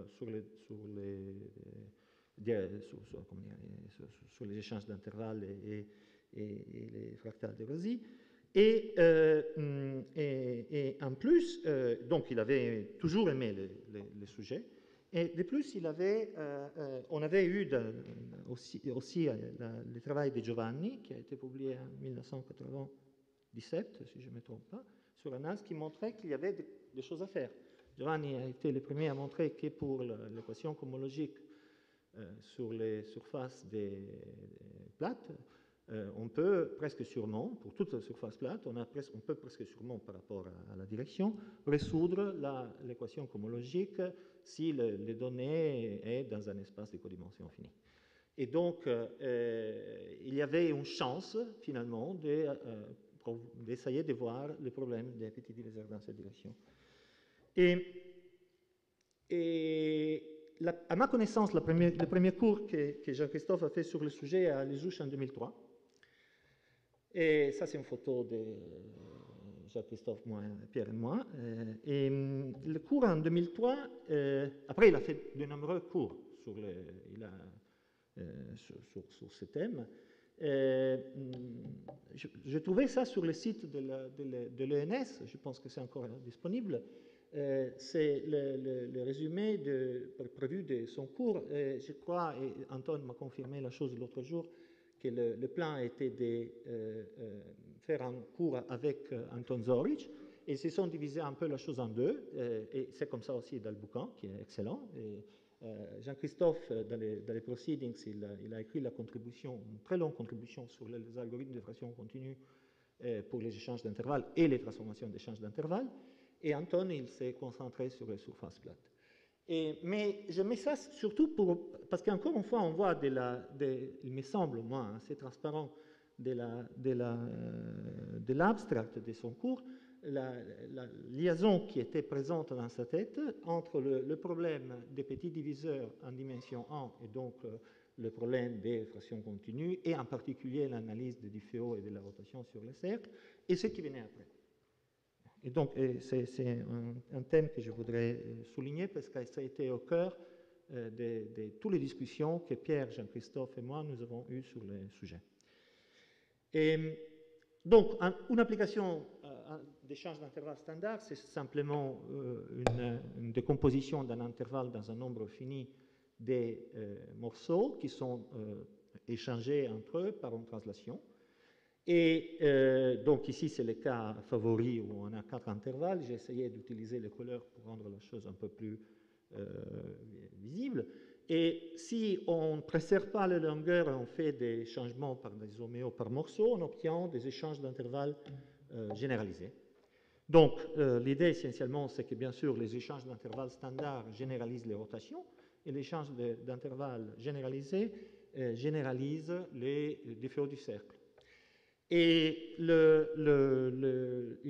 sur les échanges d'intervalles et les fractales de Rosy. Et en plus, donc il avait toujours aimé les sujets. Et de plus, on avait eu aussi le travail de Giovanni, qui a été publié en 1997, si je ne me trompe pas, sur ANAS, qui montrait qu'il y avait des choses à faire. Giovanni a été le premier à montrer que pour l'équation cohomologique sur les surfaces des plates, On peut presque sûrement, pour toute la surface plate, on peut presque sûrement, par rapport à la direction, résoudre l'équation cohomologique si les données est dans un espace de codimension fini. Et donc, il y avait une chance, finalement, d'essayer de voir le problème des petits diviseurs dans cette direction. À ma connaissance, le premier cours que Jean-Christophe a fait sur le sujet à l'ESUCH en 2003. Et ça, c'est une photo de Jean-Christophe, Pierre et moi. Et le cours en 2003, après, il a fait de nombreux cours sur ce thème. Je trouvais ça sur le site de l'ENS, je pense que c'est encore disponible. C'est le résumé prévu de son cours. Je crois, et Anton m'a confirmé la chose l'autre jour, que le plan était de faire un cours avec Anton Zoric, et ils se sont divisés un peu la chose en deux, et c'est comme ça aussi dans le bouquin, qui est excellent. Jean-Christophe, dans les proceedings, il a écrit la contribution, une très longue contribution sur les algorithmes de fraction continue pour les échanges d'intervalles et les transformations d'échanges d'intervalles, et Anton, il s'est concentré sur les surfaces plates. Mais je mets ça surtout parce qu'encore une fois, on voit, il me semble, moi, assez transparent, de l'abstract de son cours, la liaison qui était présente dans sa tête entre le problème des petits diviseurs en dimension 1 et donc le problème des fractions continues, et en particulier l'analyse des difféos et de la rotation sur les cercles, et ce qui venait après. Et donc, c'est un thème que je voudrais souligner parce que ça a été au cœur de toutes les discussions que Pierre, Jean-Christophe et moi, nous avons eues sur le sujet. Et donc, une application d'échange d'intervalles standard, c'est simplement une décomposition d'un intervalle dans un nombre fini des morceaux qui sont échangés entre eux par une translation. Et donc ici, c'est le cas favori où on a 4 intervalles. J'ai essayé d'utiliser les couleurs pour rendre la chose un peu plus visible. Et si on ne préserve pas la longueur et on fait des changements par des homéos par morceau, on obtient des échanges d'intervalles généralisés. Donc, l'idée essentiellement, c'est que bien sûr, les échanges d'intervalles standards généralisent les rotations et l'échange d'intervalles généralisés généralise les difféos du cercle. Et il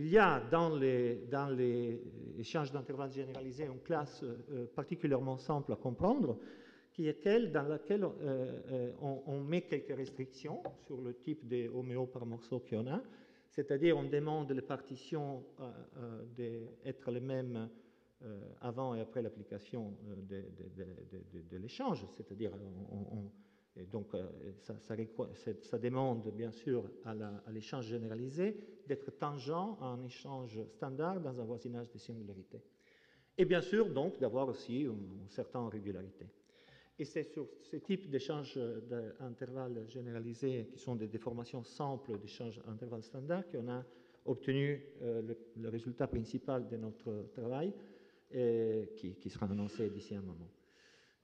y a dans les échanges d'intervalles généralisés une classe particulièrement simple à comprendre, qui est celle dans laquelle on met quelques restrictions sur le type de homéo par morceau qu'on a, c'est-à-dire on demande les partitions d'être les mêmes avant et après l'application de l'échange, c'est-à-dire et donc, ça demande bien sûr à l'échange généralisé d'être tangent à un échange standard dans un voisinage de singularité. Et bien sûr, donc, d'avoir aussi une certaine régularité. Et c'est sur ce type d'échange d'intervalles généralisés, qui sont des déformations simples d'échange d'intervalles standard, qu'on a obtenu le résultat principal de notre travail, qui sera annoncé d'ici un moment.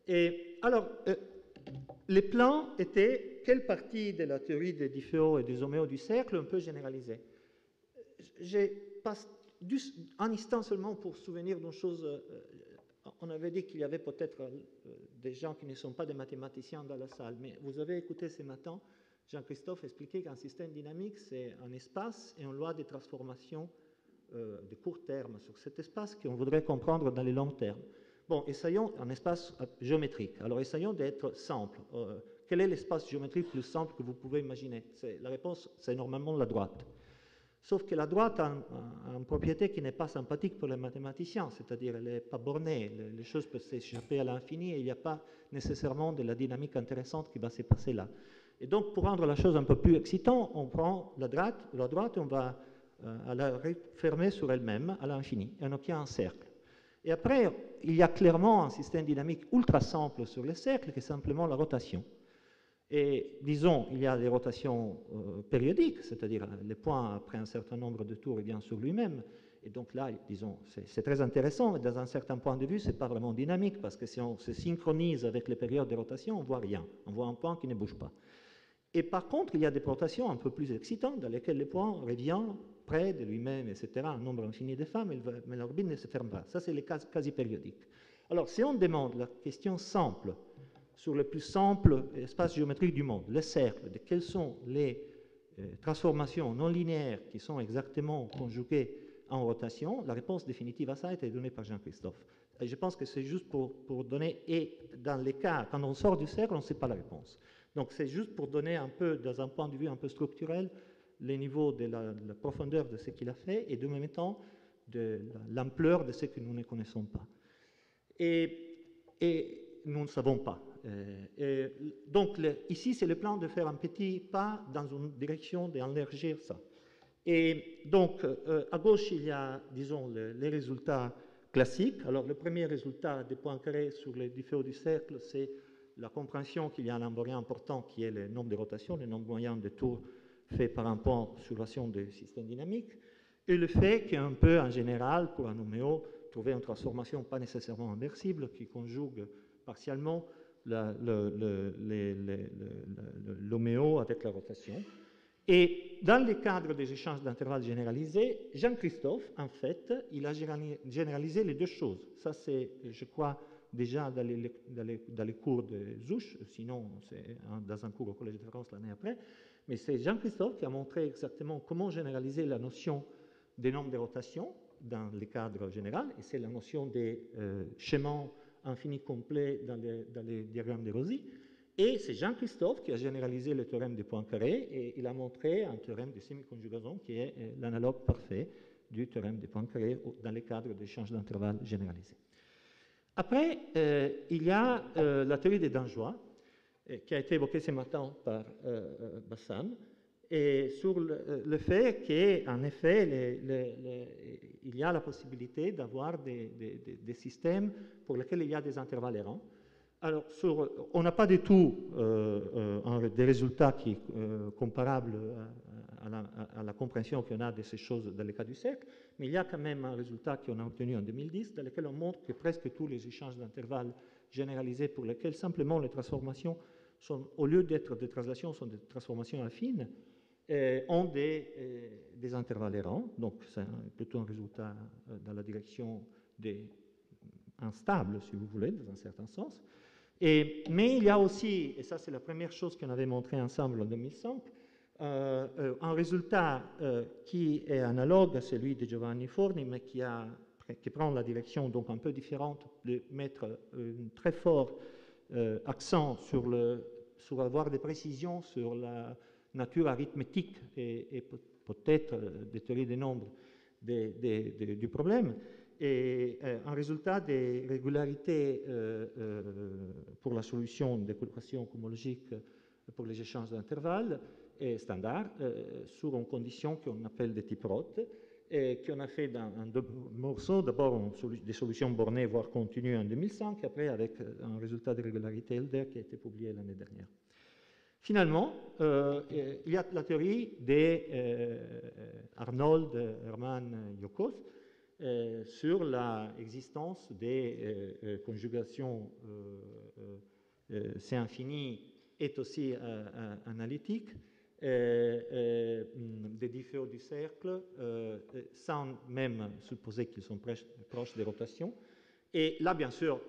Et alors, les plans étaient quelle partie de la théorie des difféos et des homéos du cercle on peut généraliser. Je passe un instant seulement pour souvenir d'une chose. On avait dit qu'il y avait peut-être des gens qui ne sont pas des mathématiciens dans la salle, mais vous avez écouté ce matin Jean-Christophe expliquer qu'un système dynamique, c'est un espace et une loi de transformation de court terme sur cet espace qu'on voudrait comprendre dans les longs termes. Bon, essayons un espace géométrique. Alors, essayons d'être simple. Quel est l'espace géométrique le plus simple que vous pouvez imaginer? La réponse, c'est normalement la droite. Sauf que la droite a une propriété qui n'est pas sympathique pour les mathématiciens, c'est-à-dire elle n'est pas bornée. Les choses peuvent s'échapper à l'infini et il n'y a pas nécessairement de la dynamique intéressante qui va se passer là. Et donc, pour rendre la chose un peu plus excitante, on prend la droite et on va la refermer sur elle-même à l'infini. Et on obtient un cercle. Et après, il y a clairement un système dynamique ultra simple sur les cercles qui est simplement la rotation. Et disons, il y a des rotations périodiques, c'est-à-dire le point après un certain nombre de tours revient sur lui-même. Et donc là, disons, c'est très intéressant, mais dans un certain point de vue, ce n'est pas vraiment dynamique, parce que si on se synchronise avec les périodes de rotation, on ne voit rien. On voit un point qui ne bouge pas. Et par contre, il y a des rotations un peu plus excitantes dans lesquelles le point revient près de lui-même, etc., un nombre infini de fois, mais l'orbite ne se ferme pas. Ça, c'est les cas quasi-périodiques. Alors, si on demande la question simple sur le plus simple espace géométrique du monde, le cercle, de quelles sont les transformations non linéaires qui sont exactement conjuguées en rotation, la réponse définitive à ça a été donnée par Jean-Christophe. Et je pense que c'est juste pour donner, et dans les cas, quand on sort du cercle, on ne sait pas la réponse. Donc c'est juste pour donner un peu, dans un point de vue un peu structurel, les niveaux de la profondeur de ce qu'il a fait et de même temps de l'ampleur de ce que nous ne connaissons pas. Et nous ne savons pas. Donc ici, c'est le plan de faire un petit pas dans une direction d'élargir ça. Et donc, à gauche, il y a, disons, les résultats classiques. Alors, le premier résultat des points carrés sur les différents du cercle, c'est la compréhension qu'il y a un invariant important qui est le nombre de rotations, le nombre moyen de tours fait par un point sur l'action du système dynamique, et le fait qu'on peut, en général, pour un homéo, trouver une transformation pas nécessairement inversible qui conjugue partiellement l'homéo avec la rotation. Et dans le cadre des échanges d'intervalles généralisés, Jean-Christophe, en fait, il a généralisé les deux choses. Ça, c'est, je crois, déjà dans les cours de Zouch, sinon c'est dans un cours au Collège de France l'année après, mais c'est Jean-Christophe qui a montré exactement comment généraliser la notion des nombres de rotation dans le cadre général, et c'est la notion des schémas infinis complets dans les diagrammes de Rosy. Et c'est Jean-Christophe qui a généralisé le théorème des points carrés, et il a montré un théorème de semi-conjugaison qui est l'analogue parfait du théorème des points carrés dans le cadre d'échanges d'intervalles généralisés. Après, il y a la théorie des Dangeois, qui a été évoquée ce matin par Bassam, et sur le fait qu'en effet, il y a la possibilité d'avoir des systèmes pour lesquels il y a des intervalles errants. Alors, on n'a pas du tout des résultats comparables à la compréhension qu'on a de ces choses dans le cas du cercle, mais il y a quand même un résultat qu'on a obtenu en 2010, dans lequel on montre que presque tous les échanges d'intervalles généralisés pour lesquels simplement les transformations sont, au lieu d'être des translations, sont des transformations affines, ont des intervalles errants. Donc, c'est plutôt un résultat dans la direction des instables, si vous voulez, dans un certain sens. Mais il y a aussi, et ça c'est la première chose qu'on avait montré ensemble en 2005, un résultat qui est analogue à celui de Giovanni Forni, mais qui prend la direction donc un peu différente de mettre un très fort accent sur avoir des précisions sur la nature arithmétique et peut-être des théories des nombres du problème. Et un résultat des régularités pour la solution d'équations homologiques pour les échanges d'intervalles standards sur une condition qu'on appelle de type Roth, et qu'on a fait dans deux morceaux, d'abord des solutions bornées, voire continues en 2005, après avec un résultat de régularité Elder qui a été publié l'année dernière. Finalement, il y a la théorie d'Arnold, Hermann, Yokos, sur l'existence des conjugations C infini est aussi analytique, des différents du cercle, sans même supposer qu'ils sont proches des rotations. Et là, bien sûr,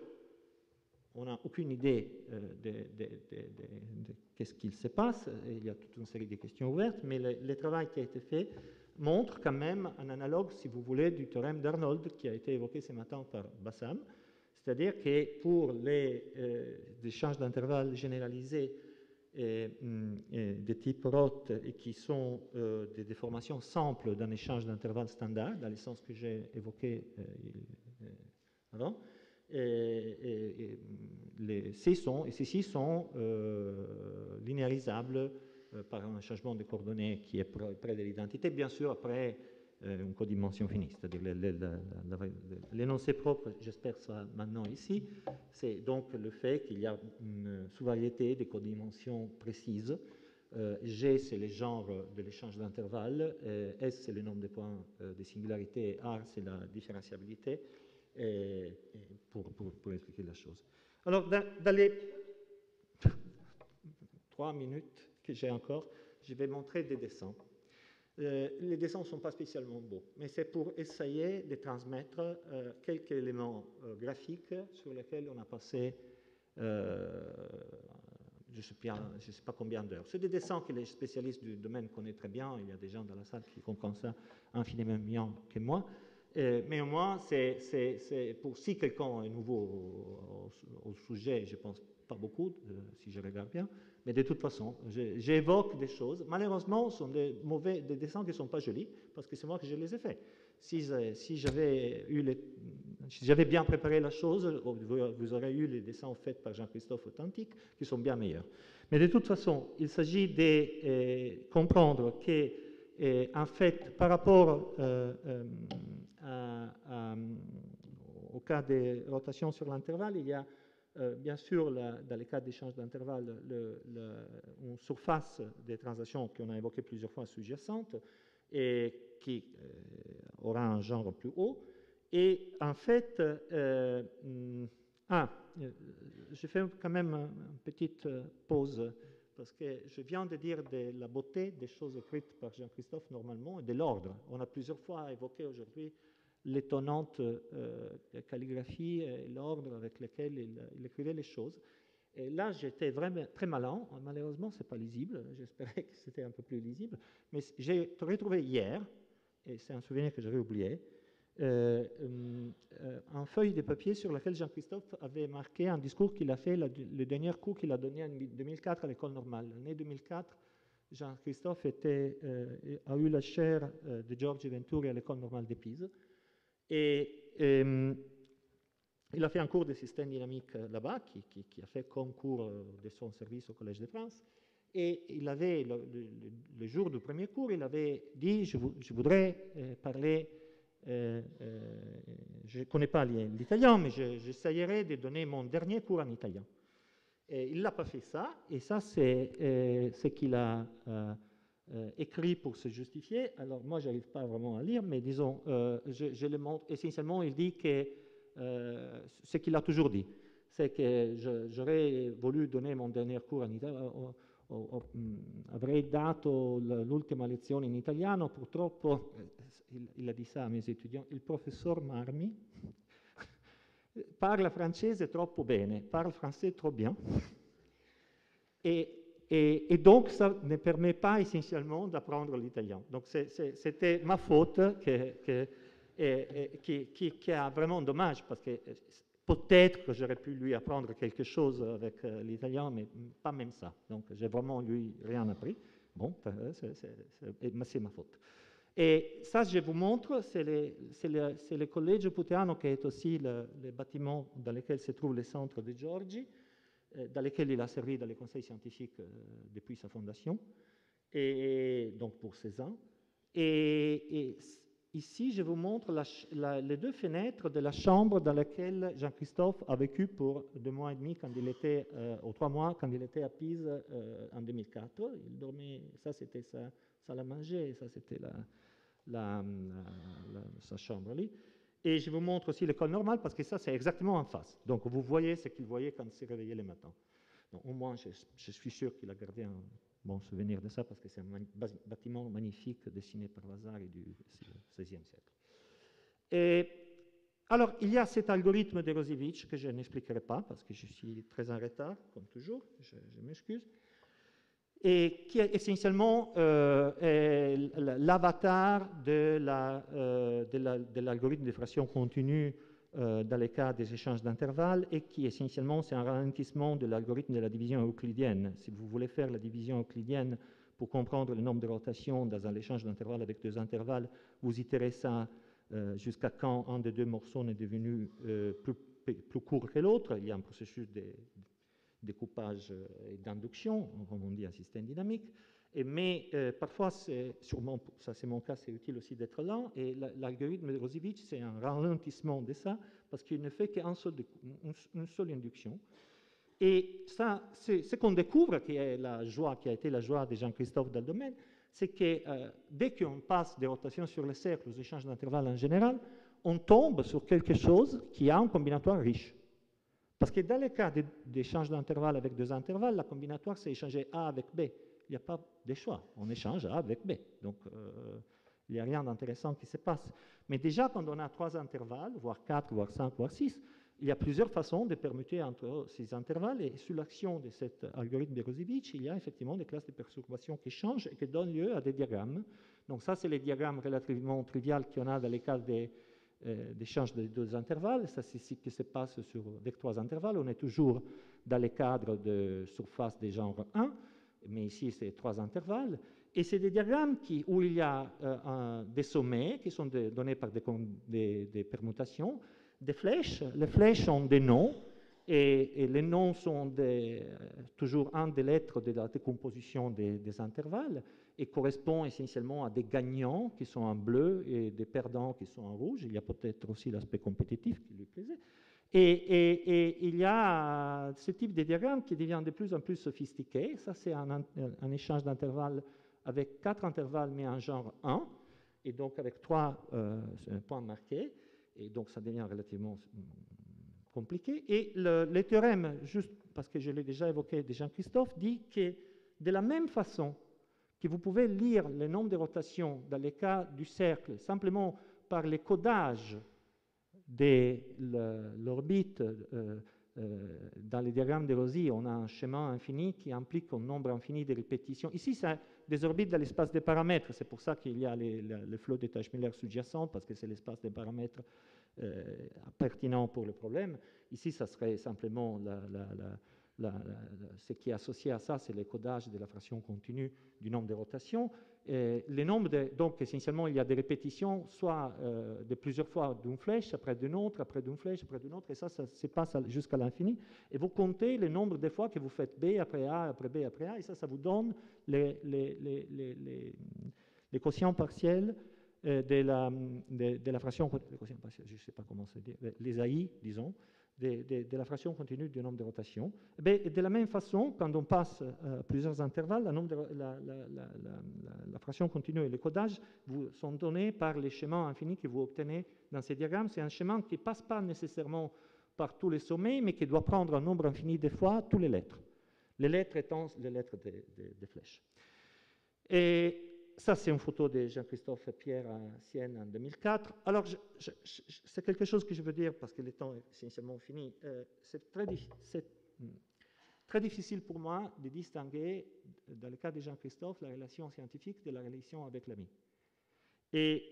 on n'a aucune idée de qu'est-ce qu'il se passe. Il y a toute une série de questions ouvertes, mais le travail qui a été fait montre quand même un analogue, si vous voulez, du théorème d'Arnold qui a été évoqué ce matin par Bassam. C'est-à-dire que pour les échanges d'intervalles généralisés de type Roth et qui sont des déformations simples d'un échange d'intervalles standard, dans le sens que j'ai évoqué avant, ceux-ci sont linéarisables par un changement de coordonnées qui est près de l'identité, bien sûr après une codimension finie, c'est-à-dire l'énoncé propre, j'espère ça maintenant ici, c'est donc le fait qu'il y a une sous-variété de codimensions précises. G, c'est le genre de l'échange d'intervalles, S, c'est le nombre de points de singularité, R, c'est la différenciabilité, pour expliquer la chose. Alors, dans les 3 minutes que j'ai encore, je vais montrer des dessins. Les dessins ne sont pas spécialement beaux, mais c'est pour essayer de transmettre quelques éléments graphiques sur lesquels on a passé je ne sais pas combien d'heures. C'est des dessins que les spécialistes du domaine connaissent très bien. Il y a des gens dans la salle qui comprennent ça infiniment mieux que moi. Mais au moins, c'est pour si quelqu'un est nouveau au sujet, je ne pense pas beaucoup, si je regarde bien. Mais de toute façon, j'évoque des choses. Malheureusement, ce sont des dessins qui ne sont pas jolis, parce que c'est moi que je les ai faits. Si j'avais bien préparé la chose, vous aurez eu les dessins faits par Jean-Christophe Authentique, qui sont bien meilleurs. Mais de toute façon, il s'agit de comprendre que, en fait, par rapport au cas des rotations sur l'intervalle, il y a bien sûr, dans les cas d'échange d'intervalle, une surface des transactions qu'on a évoquée plusieurs fois sous-jacente et qui aura un genre plus haut. Et en fait, je fais quand même une petite pause parce que je viens de dire de la beauté des choses écrites par Jean-Christophe normalement et de l'ordre. On a plusieurs fois évoqué aujourd'hui l'étonnante calligraphie et l'ordre avec lequel il écrivait les choses. Et là, j'étais vraiment très malin. Malheureusement, ce n'est pas lisible. J'espérais que c'était un peu plus lisible. Mais j'ai retrouvé hier, et c'est un souvenir que j'avais oublié, une feuille de papier sur laquelle Jean-Christophe avait marqué un discours qu'il a fait, le dernier cours qu'il a donné en 2004 à l'école normale. L'année 2004, Jean-Christophe a eu la chaire de Giorgio Venturi à l'école normale de Pise. Et il a fait un cours de système dynamique là-bas, qui a fait comme cours de son service au Collège de France. Et il avait, le jour du premier cours, il avait dit, je voudrais parler, je ne connais pas l'italien, mais j'essayerai de donner mon dernier cours en italien. Et il n'a pas fait ça, et ça c'est ce qu'il a écrit pour se justifier. Alors moi, je n'arrive pas vraiment à lire, mais disons, je le montre. Essentiellement, il dit que ce qu'il a toujours dit, c'est que j'aurais voulu donner mon dernier cours en italien, avrei dato l'ultima lezione in italiano, purtroppo, il a dit ça à mes étudiants, il professeur Marmi parle francese troppo bene, parle français trop bien. Et donc, ça ne permet pas essentiellement d'apprendre l'italien. Donc, c'était ma faute qui a vraiment dommage, parce que peut-être que j'aurais pu lui apprendre quelque chose avec l'italien, mais pas même ça. Donc, j'ai vraiment lui rien appris. Bon, mais c'est ma faute. Et ça, je vous montre, c'est le Collegio Puteano, qui est aussi le bâtiment dans lequel se trouve le centre de Giorgi, dans lequel il a servi dans les conseils scientifiques depuis sa fondation, et donc pour 16 ans. Et ici, je vous montre les deux fenêtres de la chambre dans laquelle Jean-Christophe a vécu pour 2 mois et demi, ou 3 mois, quand il était à Pise en 2004. Il dormait, ça c'était sa salle à manger, et ça c'était sa chambre là. Et je vous montre aussi l'école normale, parce que ça c'est exactement en face. Donc vous voyez ce qu'il voyait quand il s'est réveillé le matin. Donc, au moins, je suis sûr qu'il a gardé un bon souvenir de ça, parce que c'est un bâtiment magnifique dessiné par Vasari du XVIe siècle. Et alors, il y a cet algorithme de Rosevich que je n'expliquerai pas, parce que je suis très en retard, comme toujours, je m'excuse, et qui est essentiellement l'avatar de l'algorithme de diffraction continue dans les cas des échanges d'intervalles, et qui essentiellement c'est un ralentissement de l'algorithme de la division euclidienne. Si vous voulez faire la division euclidienne pour comprendre le nombre de rotations dans un échange d'intervalles avec 2 intervalles, vous itérez ça jusqu'à quand un des 2 morceaux est devenu plus court que l'autre. Il y a un processus de découpage et d'induction, comme on dit en système dynamique. Mais parfois, sûrement, ça c'est mon cas, c'est utile aussi d'être là. Et l'algorithme de Rosevich, c'est un ralentissement de ça, parce qu'il ne fait qu'une seule induction. Et ça, ce qu'on découvre, qui a été la joie de Jean-Christophe dans le domaine, c'est que dès qu'on passe des rotations sur le cercle aux échanges d'intervalles en général, on tombe sur quelque chose qui a un combinatoire riche. Parce que dans le cas d'échanges d'intervalles avec 2 intervalles, la combinatoire, c'est échanger A avec B. il n'y a pas de choix. On échange A avec B. Donc, il n'y a rien d'intéressant qui se passe. Mais déjà, quand on a 3 intervalles, voire 4, voire 5, voire 6, il y a plusieurs façons de permuter entre ces intervalles. Et sous l'action de cet algorithme de Rosevich, il y a effectivement des classes de perturbation qui changent et qui donnent lieu à des diagrammes. Donc ça, c'est les diagrammes relativement triviaux qu'on a dans les cas d'échange de 2 intervalles. Ça, c'est ce qui se passe avec 3 intervalles. On est toujours dans les cadres de surface des genres 1, mais ici, c'est 3 intervalles. Et c'est des diagrammes où il y a des sommets qui sont donnés par des permutations, des flèches. Les flèches ont des noms, et les noms sont toujours un des lettres de la décomposition des intervalles, et correspond essentiellement à des gagnants qui sont en bleu et des perdants qui sont en rouge. Il y a peut-être aussi l'aspect compétitif qui lui plaisait. Et il y a ce type de diagramme qui devient de plus en plus sophistiqué. Ça, c'est un échange d'intervalles avec 4 intervalles, mais en genre 1, et donc avec 3 points marqués. Et donc, ça devient relativement compliqué. Et le théorème, juste parce que je l'ai déjà évoqué de Jean-Christophe, dit que de la même façon que vous pouvez lire le nombre de rotations dans les cas du cercle simplement par les codages de l'orbite dans les diagrammes de Rosy, on a un schéma infini qui implique un nombre infini de répétitions. Ici, c'est des orbites dans l'espace des paramètres. C'est pour ça qu'il y a le flot de Teichmüller sous-jacent, parce que c'est l'espace des paramètres pertinent pour le problème. Ici, ça serait simplement ce qui est associé à ça, c'est le codage de la fraction continue du nombre de rotations. Les nombres donc, essentiellement, il y a des répétitions, soit de plusieurs fois d'une flèche, après d'une autre, après d'une flèche, après d'une autre, et ça se passe jusqu'à l'infini. Et vous comptez le nombre de fois que vous faites B après A, après B, après A, et ça vous donne les quotients partiels de la fraction, je ne sais pas comment se dit, les AI, disons, de la fraction continue du nombre de rotations. De la même façon, quand on passe plusieurs intervalles, la fraction continue et le codage vous sont donnés par les schémas infinis que vous obtenez dans ces diagrammes. C'est un schéma qui ne passe pas nécessairement par tous les sommets, mais qui doit prendre un nombre infini de fois toutes les lettres. Les lettres étant les lettres des flèches. Et ça, c'est une photo de Jean-Christophe Pierre à Sienne en 2004. Alors, c'est quelque chose que je veux dire parce que le temps est essentiellement fini. C'est très difficile pour moi de distinguer, dans le cas de Jean-Christophe, la relation scientifique de la relation avec l'ami. Et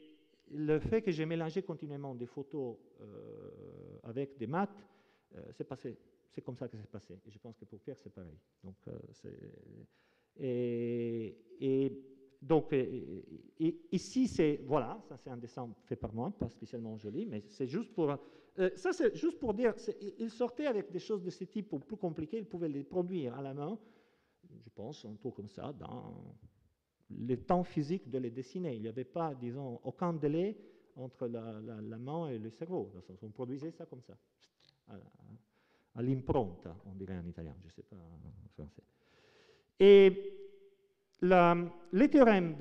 le fait que j'ai mélangé continuellement des photos avec des maths, c'est comme ça que c'est passé. Et je pense que pour Pierre, c'est pareil. Donc, donc, ici, voilà, ça c'est un dessin fait par moi, pas spécialement joli, mais c'est juste pour... ça, c'est juste pour dire, il sortait avec des choses de ce type plus compliquées, il pouvait les produire à la main, je pense, un truc comme ça, dans le temps physique de les dessiner. Il n'y avait pas, disons, aucun délai entre la main et le cerveau. On produisait ça comme ça, à l'impronta, on dirait en italien, je ne sais pas en français. Et les théorèmes,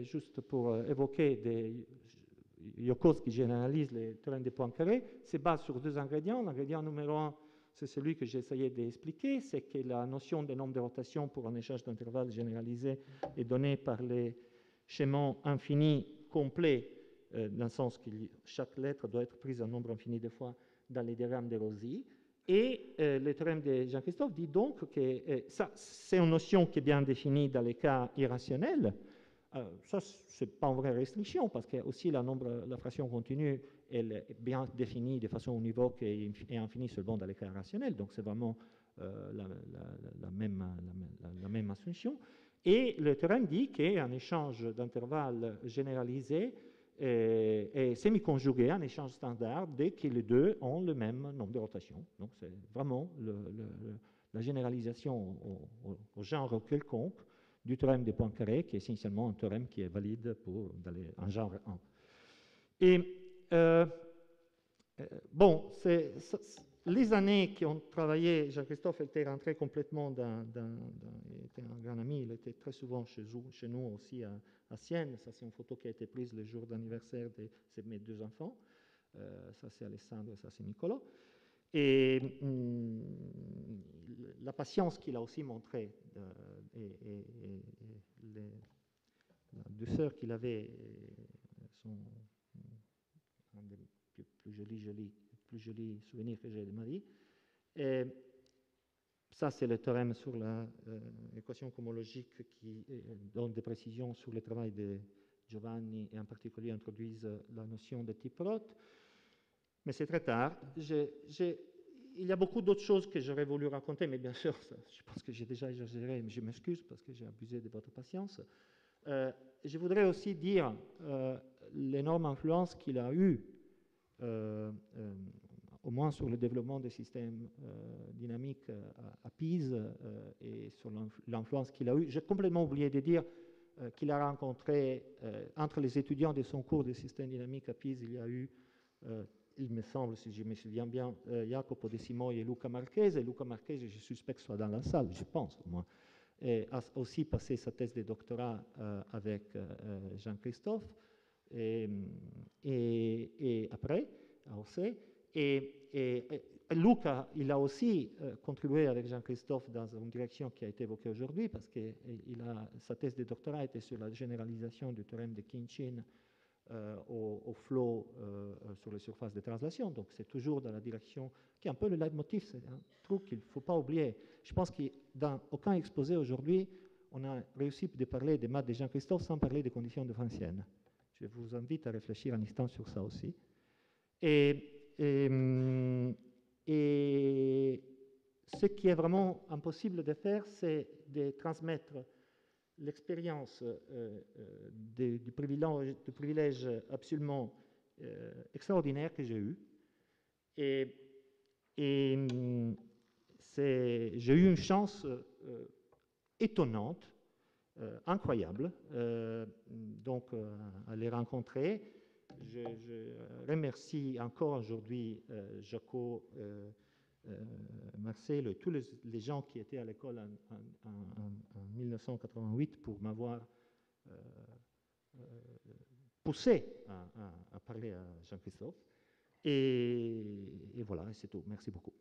juste pour évoquer, de Joukowski qui généralise les théorèmes des points carrés, se basent sur 2 ingrédients. L'ingrédient numéro 1, c'est celui que j'ai essayé d'expliquer, c'est que la notion de nombre de rotations pour un échange d'intervalles généralisé est donnée par les schémas infinis complets, dans le sens que chaque lettre doit être prise un nombre infini de fois dans les diagrammes de Rosy. Et le théorème de Jean-Christophe dit donc que ça, c'est une notion qui est bien définie dans les cas irrationnels. Ça, ce n'est pas une vraie restriction, parce que aussi la fraction continue, elle est bien définie de façon univoque et infinie seulement dans les cas rationnels. Donc, c'est vraiment la même assumption. Et le théorème dit qu'un échange d'intervalles généralisé et semi-conjugué, un échange standard, dès que les deux ont le même nombre de rotations. Donc, c'est vraiment la généralisation au genre quelconque du théorème des points carrés, qui est essentiellement un théorème qui est valide en genre 1. Et bon, les années qui ont travaillé, Jean-Christophe était rentré complètement il était un grand ami, il était très souvent chez nous aussi à Sienne. Ça, c'est une photo qui a été prise le jour d'anniversaire de mes 2 enfants. Ça, c'est Alessandro et ça, c'est Nicolas. Et la patience qu'il a aussi montrée la douceur qu'il avait, son un des plus jolis souvenirs que j'ai de ma vie. Et ça, c'est le théorème sur l'équation cohomologique qui donne des précisions sur le travail de Giovanni et en particulier introduisent la notion de type Roth. Mais c'est très tard. Il y a beaucoup d'autres choses que j'aurais voulu raconter, mais bien sûr, je pense que j'ai déjà exagéré, mais je m'excuse parce que j'ai abusé de votre patience. Je voudrais aussi dire l'énorme influence qu'il a eue, au moins sur le développement des systèmes dynamiques à Pise et sur l'influence qu'il a eue. J'ai complètement oublié de dire qu'il a rencontré, entre les étudiants de son cours de systèmes dynamiques à Pise, il y a eu, il me semble, si je me souviens bien, Jacopo De Simoi et Luca Marchese. Et Luca Marchese, je suspecte, soit dans la salle, je pense, au moins. Et a aussi passé sa thèse de doctorat avec Jean-Christophe. Et après, à Orsay. Et Luca, il a aussi contribué avec Jean-Christophe dans une direction qui a été évoquée aujourd'hui, parce que sa thèse de doctorat était sur la généralisation du théorème de Khinchin au flot sur les surfaces de translation. Donc c'est toujours dans la direction qui est un peu le leitmotiv, c'est un truc qu'il ne faut pas oublier. Je pense que dans aucun exposé aujourd'hui, on a réussi de parler des maths de Jean-Christophe sans parler des conditions différéntielles. Je vous invite à réfléchir un instant sur ça aussi. Et ce qui est vraiment impossible de faire, c'est de transmettre l'expérience du privilège absolument extraordinaire que j'ai eu. Et j'ai eu une chance étonnante, incroyable, donc à les rencontrer. Je remercie encore aujourd'hui Jaco, Marcel et tous les gens qui étaient à l'école en 1988 pour m'avoir poussé à parler à Jean-Christophe. Et voilà, c'est tout. Merci beaucoup.